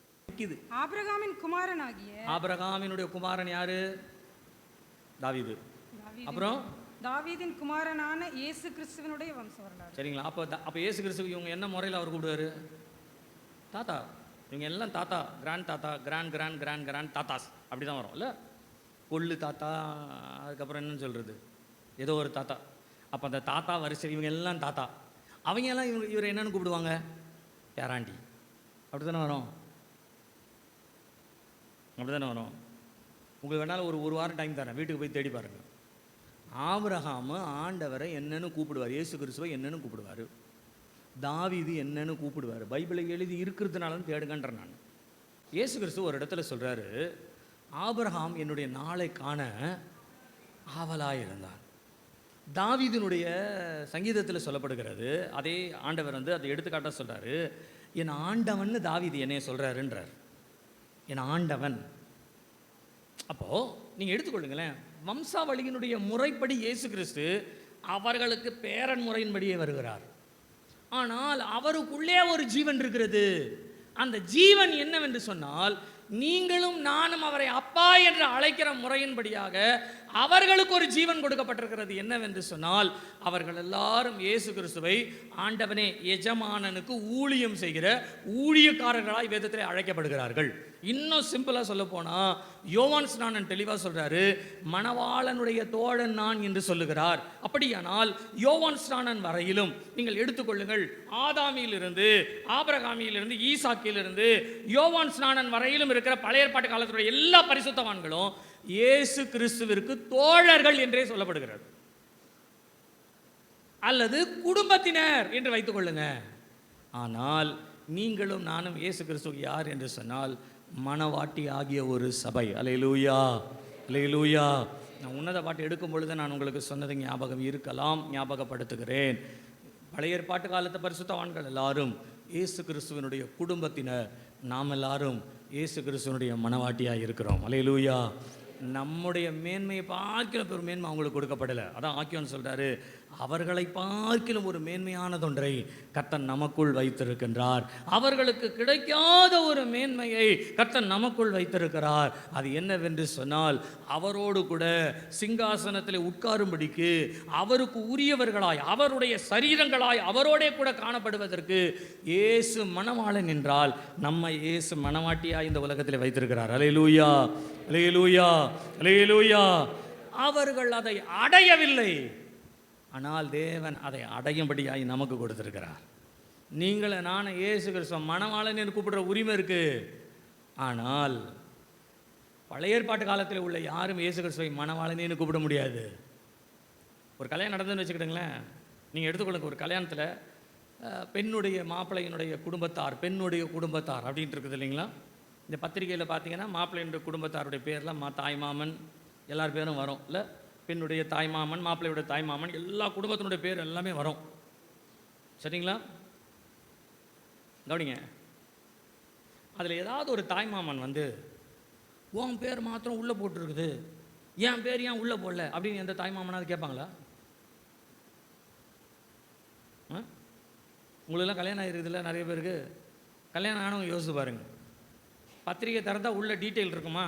ஆபிரகாமின் குமாரனாகிய, ஆபிரகாமினுடைய குமாரன் யாரு? தாவீது. அப்புறம் தாவீதின் குமாரனான இயேசு கிறிஸ்துவினுடைய வம்ச வரலாறு. சரிங்களா? அப்போ இயேசு கிறிஸ்துவ இவங்க என்ன முறையில் அவர் கூப்பிடுவார்? தாத்தா. இவங்க எல்லாம் தாத்தா, கிராண்ட் தாத்தா, கிராண்ட் தாத்தாஸ் அப்படி தான் வரும் இல்லை? கொள்ளு தாத்தா, அதுக்கப்புறம் என்னன்னு சொல்கிறது, ஏதோ ஒரு தாத்தா. அப்போ அந்த தாத்தா வரிசை இவங்க எல்லாம் தாத்தா. அவங்க எல்லாம் இவர் என்னன்னு கூப்பிடுவாங்க? பேராண்டி. அப்படி தானே வரும்? அப்படி தானே வரும்? உங்களுக்கு வேணாலும் ஒரு வாரம் டைம் தரேன், வீட்டுக்கு போய் தேடி பாருங்கள். ஆபிரகாம் ஆண்டவரை என்னன்னு கூப்பிடுவார், இயேசு கிறிஸ்துவை என்னன்னு கூப்பிடுவார், தாவீது என்னன்னு கூப்பிடுவார். பைபிளை எழுதி இருக்கிறதுனால தேடுங்கன்ற நான். இயேசு கிறிஸ்து ஒரு இடத்துல சொல்கிறாரு, ஆபிரகாம் என்னுடைய நாளை காண ஆவலாக இருந்தார். தாவீதினுடைய சங்கீதத்தில் சொல்லப்படுகிறது, அதே ஆண்டவர் வந்து அதை எடுத்துக்காட்ட சொல்கிறாரு. என் ஆண்டவன் தாவீது என்னைய சொல்கிறாருன்றார், என் ஆண்டவன். அப்போது நீங்கள் எடுத்துக்கொள்ளுங்களேன், வம்சாவளியினுடைய முறைப்படி இயேசு கிறிஸ்து அவர்களுக்கு பேரன் முறையின்படியே வருகிறார். ஆனால் அவருக்குள்ளே ஒரு ஜீவன் இருக்கிறது. அந்த ஜீவன் என்னவென்று சொன்னால், நீங்களும் நானும் அவரை அப்பா என்று அழைக்கிற முறையின்படியாக அவர்களுக்கு ஒரு ஜீவன் கொடுக்கப்பட்டிருக்கிறது. என்னவென்று சொன்னால், அவர்கள் எல்லாரும் இயேசு கிறிஸ்துவை ஆண்டவனே எஜமானனுக்கு ஊழியம் செய்கிற ஊழியக்காரர்களாய் வேதத்தில் அழைக்கப்படுகிறார்கள். இன்னும் சிம்பிளாக சொல்ல போனால், யோவான் ஸ்நானன் தெளிவாக சொல்கிறாரு, மணவாளனுடைய தோழன் நான் என்று சொல்லுகிறார். அப்படியானால் யோவான் ஸ்நானன் வரையிலும் நீங்கள் எடுத்துக்கொள்ளுங்கள், ஆதாமியிலிருந்து, ஆபிரகாமியிலிருந்து, ஈசாக்கிலிருந்து யோவான் ஸ்நானன் வரையிலும் இருக்கிற பழைய ஏற்பாட்டு காலத்துடைய எல்லா பரிசுத்தவான்களும் இயேசு கிறிஸ்துவிற்கு தோழர்கள் என்றே சொல்லப்படுகிறது, அல்லது குடும்பத்தினர் என்று வைத்துக் கொள்ளுங்க. ஆனால் நீங்களும் நானும் இயேசு கிறிஸ்துவுக்கு யார் என்று சொன்னால் மணவாட்டி ஆகிய ஒரு சபை. அல்லேலூயா, அல்லேலூயா. நான் உன்னத பாட்டு எடுக்கும் பொழுது நான் உங்களுக்கு சொன்னது ஞாபகம் இருக்கலாம், ஞாபகப்படுத்துகிறேன். பழைய ஏற்பாட்டு காலத்து பரிசுத்தவான்கள் எல்லாரும் இயேசு கிறிஸ்துவனுடைய குடும்பத்தினர். நாம் எல்லாரும் இயேசு கிறிஸ்துவனுடைய மணவாட்டியாக இருக்கிறோம். அல்லேலூயா. நம்முடைய மேன்மையை பார்க்கிலும் ஒரு மேன்மை அவங்களுக்கு கொடுக்கப்படலை. அதான் ஆக்கியோன்னு சொல்கிறாரு, அவர்களை பார்க்கிலும் ஒரு மேன்மையானதொன்றை கர்த்தர் நமக்குள் வைத்திருக்கின்றார். அவர்களுக்கு கிடைக்காத ஒரு மேன்மையை கர்த்தர் நமக்குள் வைத்திருக்கிறார். அது என்னவென்று சொன்னால், அவரோடு கூட சிங்காசனத்தில் உட்காரும்படிக்கு அவருக்கு உரியவர்களாய், அவருடைய சரீரங்களாய் அவரோடே கூட காணப்படுவதற்கு இயேசு மணவாளன் என்றால் நம்மை இயேசு மணவாட்டியாய் இந்த உலகத்தில் வைத்திருக்கிறார். அல்லேலூயா, அல்லேலூயா, அல்லேலூயா. அவர்கள் அதை அடையவில்லை, ஆனால் தேவன் அதை அடையும்படியாய் நமக்கு கொடுத்திருக்கிறார். நீங்களே நானே இயேசு கிறிஸ்துவ மணவாளன் என்று கூப்பிடுற உரிமை இருக்கு. ஆனால் பழைய ஏற்பாட்டு காலத்தில் உள்ள யாரும் இயேசு கிறிஸ்துவை மணவாளனேன்னு கூப்பிட முடியாது. ஒரு கல்யாணம் நடந்துன்னு வச்சுக்கிட்டுங்களேன், நீங்கள் எடுத்துக்கொள்ளுங்க. ஒரு கல்யாணத்தில் பெண்ணுடைய மாப்பிள்ளையினுடைய குடும்பத்தார், பெண்ணுடைய குடும்பத்தார் அப்படின்ட்டு இருக்குது இல்லைங்களா? இந்த பத்திரிகையில் பார்த்தீங்கன்னா மாப்பிள்ளையினுடைய குடும்பத்தாருடைய பேரில் தாய் மாமன் எல்லார் பேரும் வரும் இல்லை? பெண்ணுடைய தாய் மாமன், மாப்பிள்ளையுடைய தாய் மாமன், எல்லா குடும்பத்தினுடைய பேர் எல்லாமே வரும். சரிங்களா? கவனிங்க. அதில் ஏதாவது ஒரு தாய் மாமன் வந்து உன் பேர் மாத்திரம் உள்ளே போட்டுருக்குது, என் பேர் ஏன் உள்ளே போடல அப்படின்னு எந்த தாய் மாமனாவது கேட்பாங்களா? உங்களுக்கெல்லாம் கல்யாணம் ஆகிருக்குதுல்ல, நிறைய பேருக்கு கல்யாணம் ஆனவங்க யோசிச்சு பாருங்க. பத்திரிகை திறந்தா உள்ள டீட்டெயில் இருக்குமா?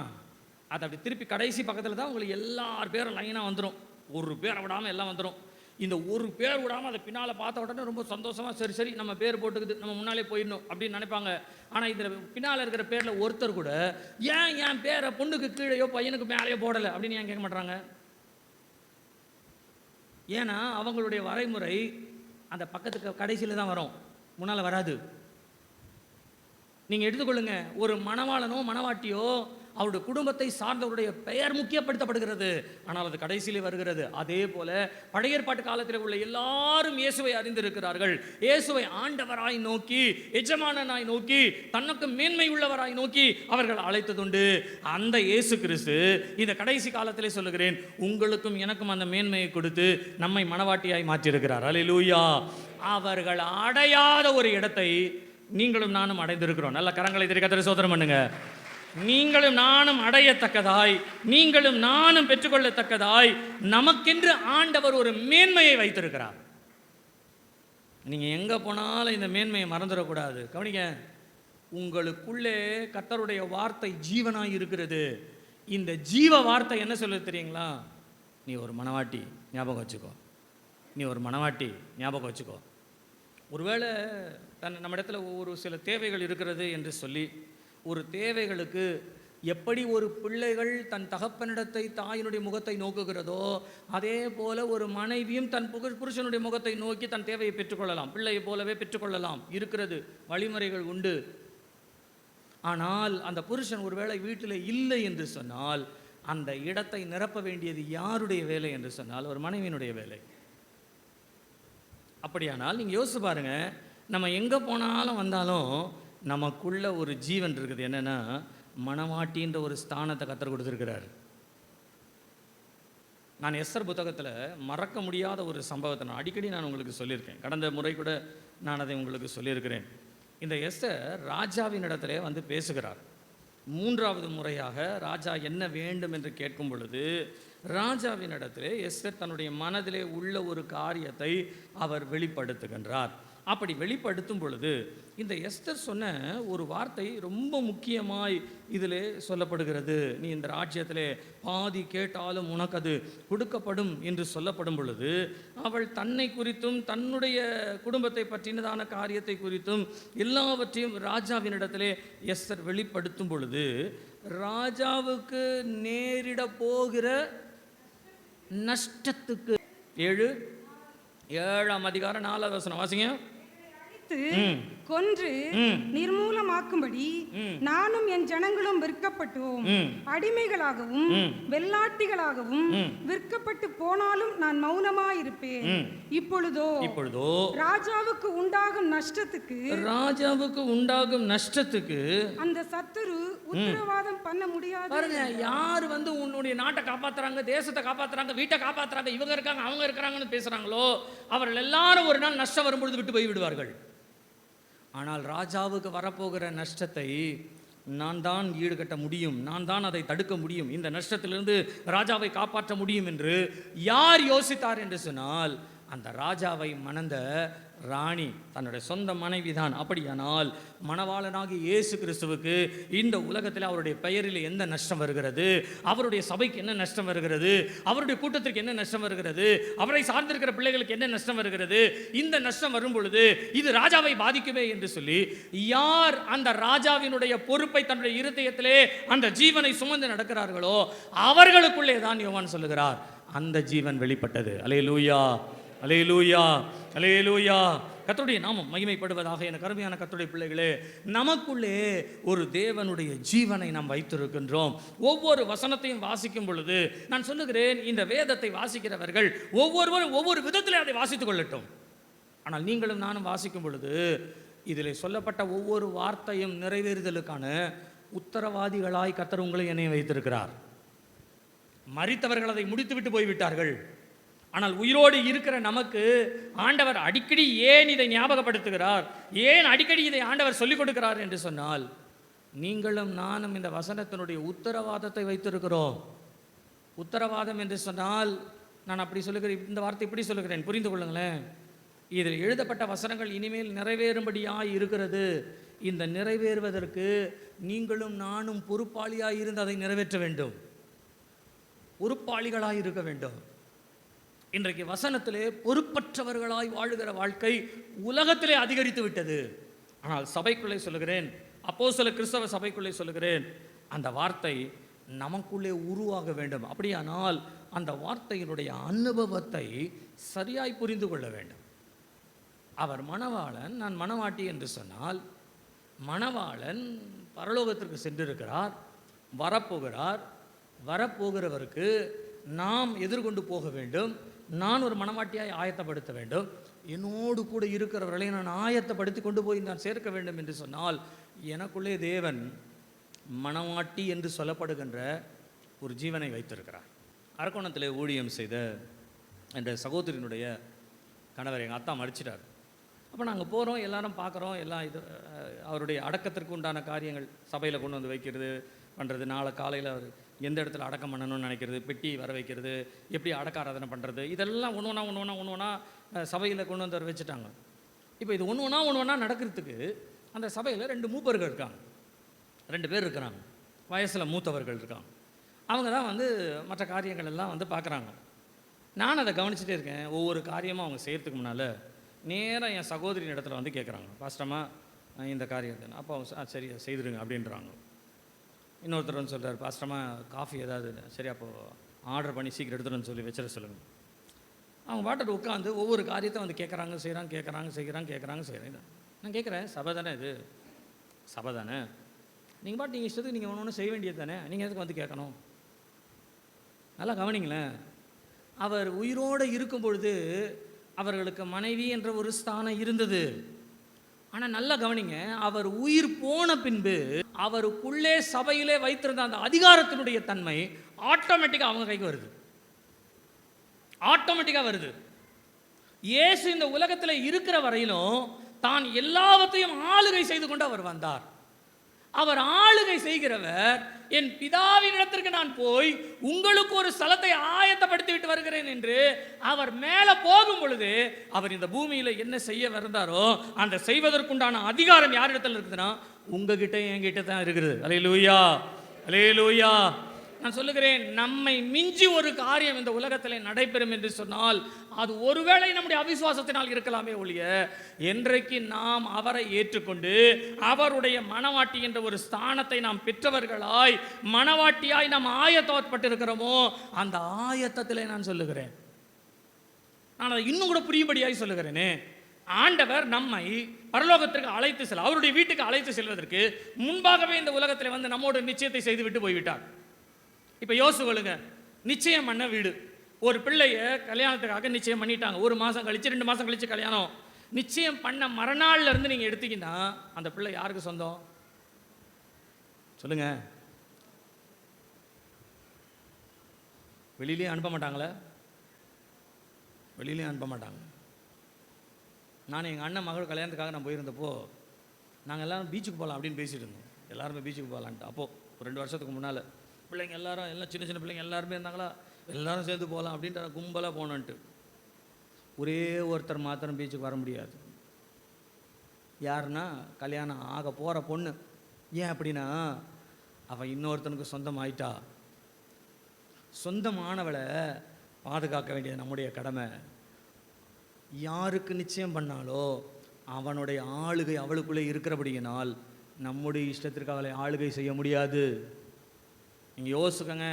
அது அப்படி திருப்பி கடைசி பக்கத்தில் தான் உங்களுக்கு எல்லார் பேரும் லைனாக வந்துடும். ஒரு பேரை விடாமல் எல்லாம் வந்துடும். இந்த ஒரு பேர் விடாமல் அதை பின்னால் பார்த்த உடனே ரொம்ப சந்தோஷமாக சரி சரி நம்ம பேர் போட்டுக்குது, நம்ம முன்னாலே போயிடணும் அப்படின்னு நினைப்பாங்க. ஆனால் இதில் பின்னால் இருக்கிற பேரில் ஒருத்தர் கூட ஏன் என் பேரை பொண்ணுக்கு கீழேயோ பையனுக்கு மேலேயோ போடலை அப்படின்னு ஏன் கேட்க மாட்டாங்க? ஏன்னா அவங்களுடைய வரைமுறை அந்த பக்கத்துக்கு கடைசியில் தான் வரும், முன்னால் வராது. நீங்கள் எடுத்துக்கொள்ளுங்க, ஒரு மணவாளனோ மணவாட்டியோ அவருடைய குடும்பத்தை சார்ந்தவருடைய பெயர் முக்கியப்படுத்தப்படுகிறது, ஆனால் அது கடைசியிலே வருகிறது. அதே போல பழைய ஏற்பாட்டு காலத்தில் உள்ள எல்லாரும் இயேசுவை அறிந்திருக்கிறார்கள். இயேசுவை ஆண்டவராய் நோக்கி, எஜமானனாய் நோக்கி, தனக்கு மேன்மை உள்ளவராய் நோக்கி அவர்கள் அழைத்ததுண்டு. அந்த இயேசு கிறிஸ்து இந்த கடைசி காலத்திலே சொல்லுகிறேன், உங்களுக்கும் எனக்கும் அந்த மேன்மையை கொடுத்து நம்மை மணவாட்டியாய் மாற்றியிருக்கிறார். அல்லேலூயா. அவர்கள் அடையாத ஒரு இடத்தை நீங்களும் நானும் அடைந்திருக்கிறோம். நல்ல கரங்களை கர்த்தரை ஸ்தோத்திரம் பண்ணுங்க. நீங்களும் நானும் அடையத்தக்கதாய், நீங்களும் நானும் பெற்றுக்கொள்ளத்தக்கதாய் நமக்கென்று ஆண்டவர் ஒரு மேன்மையை வைத்திருக்கிறார். நீங்க எங்க போனாலும் இந்த மேன்மையை மறந்துடக்கூடாது. கவனிங்க, உங்களுக்குள்ளே கர்த்தருடைய வார்த்தை ஜீவனாய் இருக்கிறது. இந்த ஜீவ வார்த்தை என்ன சொல்லுது தெரியுங்களா? நீ ஒரு மணவாட்டி, ஞாபகம் வச்சுக்கோ. நீ ஒரு மணவாட்டி, ஞாபகம் வச்சுக்கோ. ஒருவேளை நம்ம இடத்துல ஒரு சில தேவைகள் இருக்கிறது என்று சொல்லி, ஒரு தேவைகளுக்கு எப்படி ஒரு பிள்ளைகள் தன் தகப்பனிடத்தை தாயினுடைய முகத்தை நோக்குகிறதோ அதே போல ஒரு மனைவியும் தன் புருஷனுடைய முகத்தை நோக்கி தன் தேவையை பெற்றுக்கொள்ளலாம், பிள்ளையை போலவே பெற்றுக்கொள்ளலாம். இருக்கிறது, வழிமுறைகள் உண்டு. ஆனால் அந்த புருஷன் ஒருவேளை வீட்டில் இல்லை என்று சொன்னால் அந்த இடத்தை நிரப்ப வேண்டியது யாருடைய வேலை என்று சொன்னால் ஒரு மனைவியினுடைய வேலை. அப்படியானால் நீங்கள் யோசிச்சு பாருங்க, நம்ம எங்கே போனாலும் வந்தாலும் நமக்குள்ள ஒரு ஜீவன் இருக்குது. என்னன்னா, மணவாட்டின்ற ஒரு ஸ்தானத்தை கர்த்தர் கொடுத்துருக்கிறார். நான் எஸ்தர் புத்தகத்தில் மறக்க முடியாத ஒரு சம்பவத்தை நான் அடிக்கடி உங்களுக்கு சொல்லியிருக்கேன். கடந்த முறை கூட நான் அதை உங்களுக்கு சொல்லியிருக்கிறேன். இந்த எஸ்தர் ராஜாவின் இடத்துல வந்து பேசுகிறார். 3வது முறையாக ராஜா என்ன வேண்டும் என்று கேட்கும் பொழுது ராஜாவின் இடத்திலே எஸ்தர் தன்னுடைய மனதிலே உள்ள ஒரு காரியத்தை அவர் வெளிப்படுத்துகின்றார். அப்படி வெளிப்படுத்தும் பொழுது இந்த எஸ்தர் சொன்ன ஒரு வார்த்தை ரொம்ப முக்கியமாய் இதிலே சொல்லப்படுகிறது. நீ இந்த ராஜ்யத்திலே பாதி கேட்டாலும் உனக்கு அது கொடுக்கப்படும் என்று சொல்லப்படும் பொழுது அவள் தன்னை குறித்தும் தன்னுடைய குடும்பத்தை பற்றினதான காரியத்தை குறித்தும் எல்லாவற்றையும் ராஜாவினிடத்திலே எஸ்தர் வெளிப்படுத்தும் பொழுது ராஜாவுக்கு நேரிட போகிற நஷ்டத்துக்கு 7ஆம் அதிகாரம் 4வது வசனம் வாசிங்க. கொன்று நிர்மூலமாக்கும்படி நானும் என் ஜனங்களும் விற்கப்பட்டோம், அடிமைகளாகவும் வெள்ளாட்டிகளாகவும் விற்கப்பட்டு போனாலும் நான் மௌனமாயிருப்பேன். இப்பொழுதோ ராஜாவுக்கு உண்டாகும் நஷ்டத்துக்கு அந்த சத்துரு உத்தரவாதம் பண்ண முடியாது. பாருங்க, யார் வந்து உன்னுடைய நாட்டை காப்பாத்துறாங்க, தேசத்தை காப்பாத்துறாங்க, வீட்டை காப்பாத்துறாங்க, இவங்க இருக்காங்க அவங்க இருக்கிறாங்கன்னு பேசுறாங்களோ அவர்கள் எல்லாரும் ஒரு நாள் நஷ்டம் வரும்பொழுது விட்டு போய் விடுவார்கள். ஆனால் ராஜாவுக்கு வரப்போகிற நஷ்டத்தை நான் தான் ஈடுகட்ட முடியும், நான் தான் அதை தடுக்க முடியும், இந்த நஷ்டத்திலிருந்து ராஜாவை காப்பாற்ற முடியும் என்று யார் யோசித்தார் என்று சொன்னால் அந்த ராஜாவை மணந்த ராணி, தன்னுடைய சொந்த மனைவி தான். அப்படியானால் மணவாளனாகி இயேசு கிறிஸ்துவுக்கு இந்த உலகத்தில் அவருடைய பெயரில் எந்த நஷ்டம் வருகிறது, அவருடைய சபைக்கு என்ன நஷ்டம் வருகிறது, அவருடைய கூட்டத்திற்கு என்ன நஷ்டம் வருகிறது, அவரை சார்ந்திருக்கிற பிள்ளைகளுக்கு என்ன நஷ்டம் வருகிறது, இந்த நஷ்டம் வரும் பொழுது இது ராஜாவை பாதிக்குமே என்று சொல்லி யார் அந்த ராஜாவினுடைய பொறுப்பை தன்னுடைய இருதயத்திலே அந்த ஜீவனை சுமந்து நடக்கிறார்களோ அவர்களுக்குள்ளே தான் யோவான் சொல்லுகிறார் அந்த ஜீவன் வெளிப்பட்டது. அல்லேலூயா, அல்லேலூயா, அல்லேலூயா. கர்த்தருடைய நாமம் மகிமைப்படுவதாக. என கருமையான கர்த்தருடைய பிள்ளைகளே, நமக்குள்ளே ஒரு தேவனுடைய ஜீவனை நாம் வைத்திருக்கின்றோம். ஒவ்வொரு வசனத்தையும் வாசிக்கும் பொழுது நான் சொல்லுகிறேன், இந்த வேதத்தை வாசிக்கிறவர்கள் ஒவ்வொருவரும் ஒவ்வொரு விதத்தில் அதை வாசித்துக் கொள்ளட்டும். ஆனால் நீங்களும் நானும் வாசிக்கும் பொழுது இதில் சொல்லப்பட்ட ஒவ்வொரு வார்த்தையும் நிறைவேறுதலுக்கான உத்தரவாதிகளாய் கர்த்தர் உங்களை என்னை வைத்திருக்கிறார். மரித்தவர்கள் அதை முடித்துவிட்டு போய்விட்டார்கள். ஆனால் உயிரோடு இருக்கிற நமக்கு ஆண்டவர் அடிக்கடி ஏன் இதை ஞாபகப்படுத்துகிறார், ஏன் அடிக்கடி இதை ஆண்டவர் சொல்லிக் கொடுக்கிறார் என்று சொன்னால், நீங்களும் நானும் இந்த வசனத்தினுடைய உத்தரவாதத்தை வைத்திருக்கிறோம். உத்தரவாதம் என்று சொன்னால் நான் அப்படி சொல்லுகிறேன், இந்த வார்த்தை இப்படி சொல்லுகிறேன், புரிந்து கொள்ளுங்களேன். இதில் எழுதப்பட்ட வசனங்கள் இனிமேல் நிறைவேறும்படியாய் இருக்கிறது. இந்த நிறைவேறுவதற்கு நீங்களும் நானும் பொறுப்பாளியாய் இருந்து அதை நிறைவேற்ற வேண்டும், பொறுப்பாளிகளாய் இருக்க வேண்டும். இன்றைக்கு வசனத்திலே பொறுப்பற்றவர்களாய் வாழுகிற வாழ்க்கை உலகத்திலே அதிகரித்து விட்டது. ஆனால் சபைக்குள்ளே சொல்லுகிறேன், அப்போஸ்தல கிறிஸ்தவ சபைக்குள்ளே சொல்லுகிறேன், அந்த வார்த்தை நமக்குள்ளே உருவாக வேண்டும். அப்படியானால் அந்த வார்த்தையினுடைய அனுபவத்தை சரியாய் புரிந்து கொள்ள வேண்டும். அவர் மணவாளன், நான் மணவாட்டி என்று சொன்னால், மணவாளன் பரலோகத்திற்கு சென்றிருக்கிறார், வரப்போகிறார். வரப்போகிறவருக்கு நாம் எதிர்கொண்டு போக வேண்டும். நான் ஒரு மணவாட்டியாய் ஆயத்தப்படுத்த வேண்டும். என்னோடு கூட இருக்கிறவர்களை நான் ஆயத்தப்படுத்தி கொண்டு போய் நான் சேர்க்க வேண்டும் என்று சொன்னால், எனக்குள்ளே தேவன் மணவாட்டி என்று சொல்லப்படுகின்ற ஒரு ஜீவனை வைத்திருக்கிறார். அரக்கோணத்தில் ஊழியம் செய்த என்ற சகோதரியினுடைய கணவர் எங்கள் அத்தா மறிச்சிட்டார். அப்போ நாங்கள் போகிறோம், எல்லாரும் பார்க்குறோம், எல்லாம் இது அவருடைய அடக்கத்திற்கு உண்டான காரியங்கள் சபையில் கொண்டு வந்து வைக்கிறது பண்ணுறது. நாளை காலையில் அவர் எந்த இடத்துல அடக்கம் பண்ணணும்னு நினைக்கிறது, பெட்டி வர வைக்கிறது, எப்படி அடக்க ஆராதனை பண்ணுறது, இதெல்லாம் ஒன்று ஒன்றா சபையில் கொண்டு வந்து வச்சுட்டாங்க. இப்போ இது ஒன்று ஒன்றா நடக்கிறதுக்கு அந்த சபையில் 2 மூப்பர்கள் இருக்காங்க, 2 பேர் இருக்கிறாங்க, வயசில் மூத்தவர்கள் இருக்காங்க. அவங்க தான் வந்து மற்ற காரியங்கள் எல்லாம் வந்து பார்க்குறாங்க. நான் அதை கவனிச்சுட்டே இருக்கேன். ஒவ்வொரு காரியமும் அவங்க செய்கிறதுக்கு முன்னால் நேராக என் சகோதரியின் இடத்துல வந்து கேட்குறாங்க, பாஸ்டமா இந்த காரியத்தை. அப்போ அவங்க சரி செய்துருங்க அப்படின்றாங்க. இன்னொருத்தர் வந்து சொல்கிறார், பாஸ்டமா காஃபி ஏதாவது, சரி அப்போது ஆர்டர் பண்ணி சீக்கிரம் எடுத்துகிட்டு சொல்லி வச்சிட சொல்லுங்கள். அவங்க பாட்டு உட்காந்து ஒவ்வொரு காரியத்தை வந்து கேட்குறாங்க, செய்கிறாங்க. நான் கேட்குறேன், சபை தானே இது, சபை தானே, நீங்கள் பாட்டு நீங்கள் இஷ்டத்துக்கு நீங்கள் ஒன்று செய்ய வேண்டியது தானே, நீங்கள் எதுக்கு வந்து கேட்கணும்? நல்லா கவனிங்களேன். அவர் உயிரோடு இருக்கும் பொழுது அவர்களுக்கு மனைவி என்ற ஒரு ஸ்தானம் இருந்தது. ஆனால் நல்லா கவனிங்க, அவர் உயிர் போன பின்பு அவருக்குள்ளே சபையிலே வைத்திருந்த அந்த அதிகாரத்தினுடைய தன்மை ஆட்டோமேட்டிக்காக அவங்க கைக்கு வருது, ஆட்டோமேட்டிக்காக வருது. இயேசு இந்த உலகத்தில் இருக்கிற வரையிலும் தான் எல்லாவற்றையும் ஆளுகை செய்து கொண்டு அவர் வந்தார். அவர் ஆளுகை செய்கிறவர், என் பிதாவின் இடத்திற்கு நான் போய் உங்களுக்கு ஒரு ஸ்தலத்தை ஆயத்தப்படுத்தி விட்டு வருகிறேன் என்று அவர் மேலே போகும் பொழுது அவர் இந்த பூமியில் என்ன செய்ய வந்தாரோ அந்த செய்வதற்குண்டான அதிகாரம் யாரிடத்தில் இருக்குதுன்னா உங்ககிட்ட என்கிட்ட தான் இருக்குது. அல்லேலூயா, அல்லேலூயா. நான் சொல்லுகிறேன், நம்மை மிஞ்சி ஒரு காரியம் இந்த உலகத்தில் நடைபெறும் என்று சொன்னால் அது ஒருவேளை நம்முடைய அவிசுவாசத்தினால் இருக்கலாமே ஒழிய, என்றைக்கு நாம் அவரை ஏற்றுக்கொண்டு அவருடைய மணவாட்டி என்ற ஒரு ஸ்தானத்தை நாம் பெற்றவர்களாய் மணவாட்டியாய் நாம் ஆயத்தப்பட்டிருக்கிறோமோ அந்த ஆயத்தத்திலே நான் சொல்லுகிறேன். நான் அதை இன்னும் கூட புரியும்படியாய் சொல்லுகிறேனே, ஆண்டவர் நம்மை பரலோகத்திற்கு அழைத்து செல்ல, அவருடைய வீட்டுக்கு அழைத்து செல்வதற்கு முன்பாகவே இந்த உலகத்தில் வந்து நம்மோட நிச்சயத்தை செய்துவிட்டு போய்விட்டார். இப்போ யோசிச்சுக்கொள்ளுங்க, நிச்சயம் பண்ண வீடு, ஒரு பிள்ளைய கல்யாணத்துக்காக நிச்சயம் பண்ணிட்டாங்க, 1 மாதம் கழிச்சு 2 மாதம் கழிச்சு கல்யாணம். நிச்சயம் பண்ண மறுநாள்ல இருந்து நீங்கள் எடுத்தீங்கன்னா அந்த பிள்ளை யாருக்கு சொந்தம்? சொல்லுங்க. வெளியிலேயே அனுப்ப மாட்டாங்களே, வெளியிலேயும் அனுப்ப மாட்டாங்க. நான் எங்கள் அண்ணன் மகள் கல்யாணத்துக்காக நான் போயிருந்தப்போ நாங்கள் எல்லோரும் பீச்சுக்கு போகலாம் அப்படின்னு பேசிகிட்டு இருந்தோம். எல்லாருமே பீச்சுக்கு போகலான்ட்டு. அப்போது ஒரு 2 வருஷத்துக்கு முன்னால் பிள்ளைங்க எல்லாம் சின்ன சின்ன பிள்ளைங்க எல்லாருமே இருந்தாங்களா, எல்லோரும் சேர்ந்து போகலாம் அப்படின்ற கும்பலாக போனோன்ட்டு. ஒரே ஒருத்தர் மாத்திரம் பீச்சுக்கு வர முடியாது. யாருன்னா கல்யாணம் ஆக போகிற பொண்ணு. ஏன் அப்படின்னா அவன் இன்னொருத்தனுக்கு சொந்தம் ஆயிட்டா. சொந்தமானவளை பாதுகாக்க வேண்டியது நம்முடைய கடமை. யாருக்கு நிச்சயம் பண்ணாலோ அவனுடைய ஆளுகை அவளுக்குள்ளே இருக்கிறபடியினால் நம்முடைய இஷ்டத்திற்கு அவளை ஆளுகை செய்ய முடியாது. நீங்கள் யோசிக்கங்க,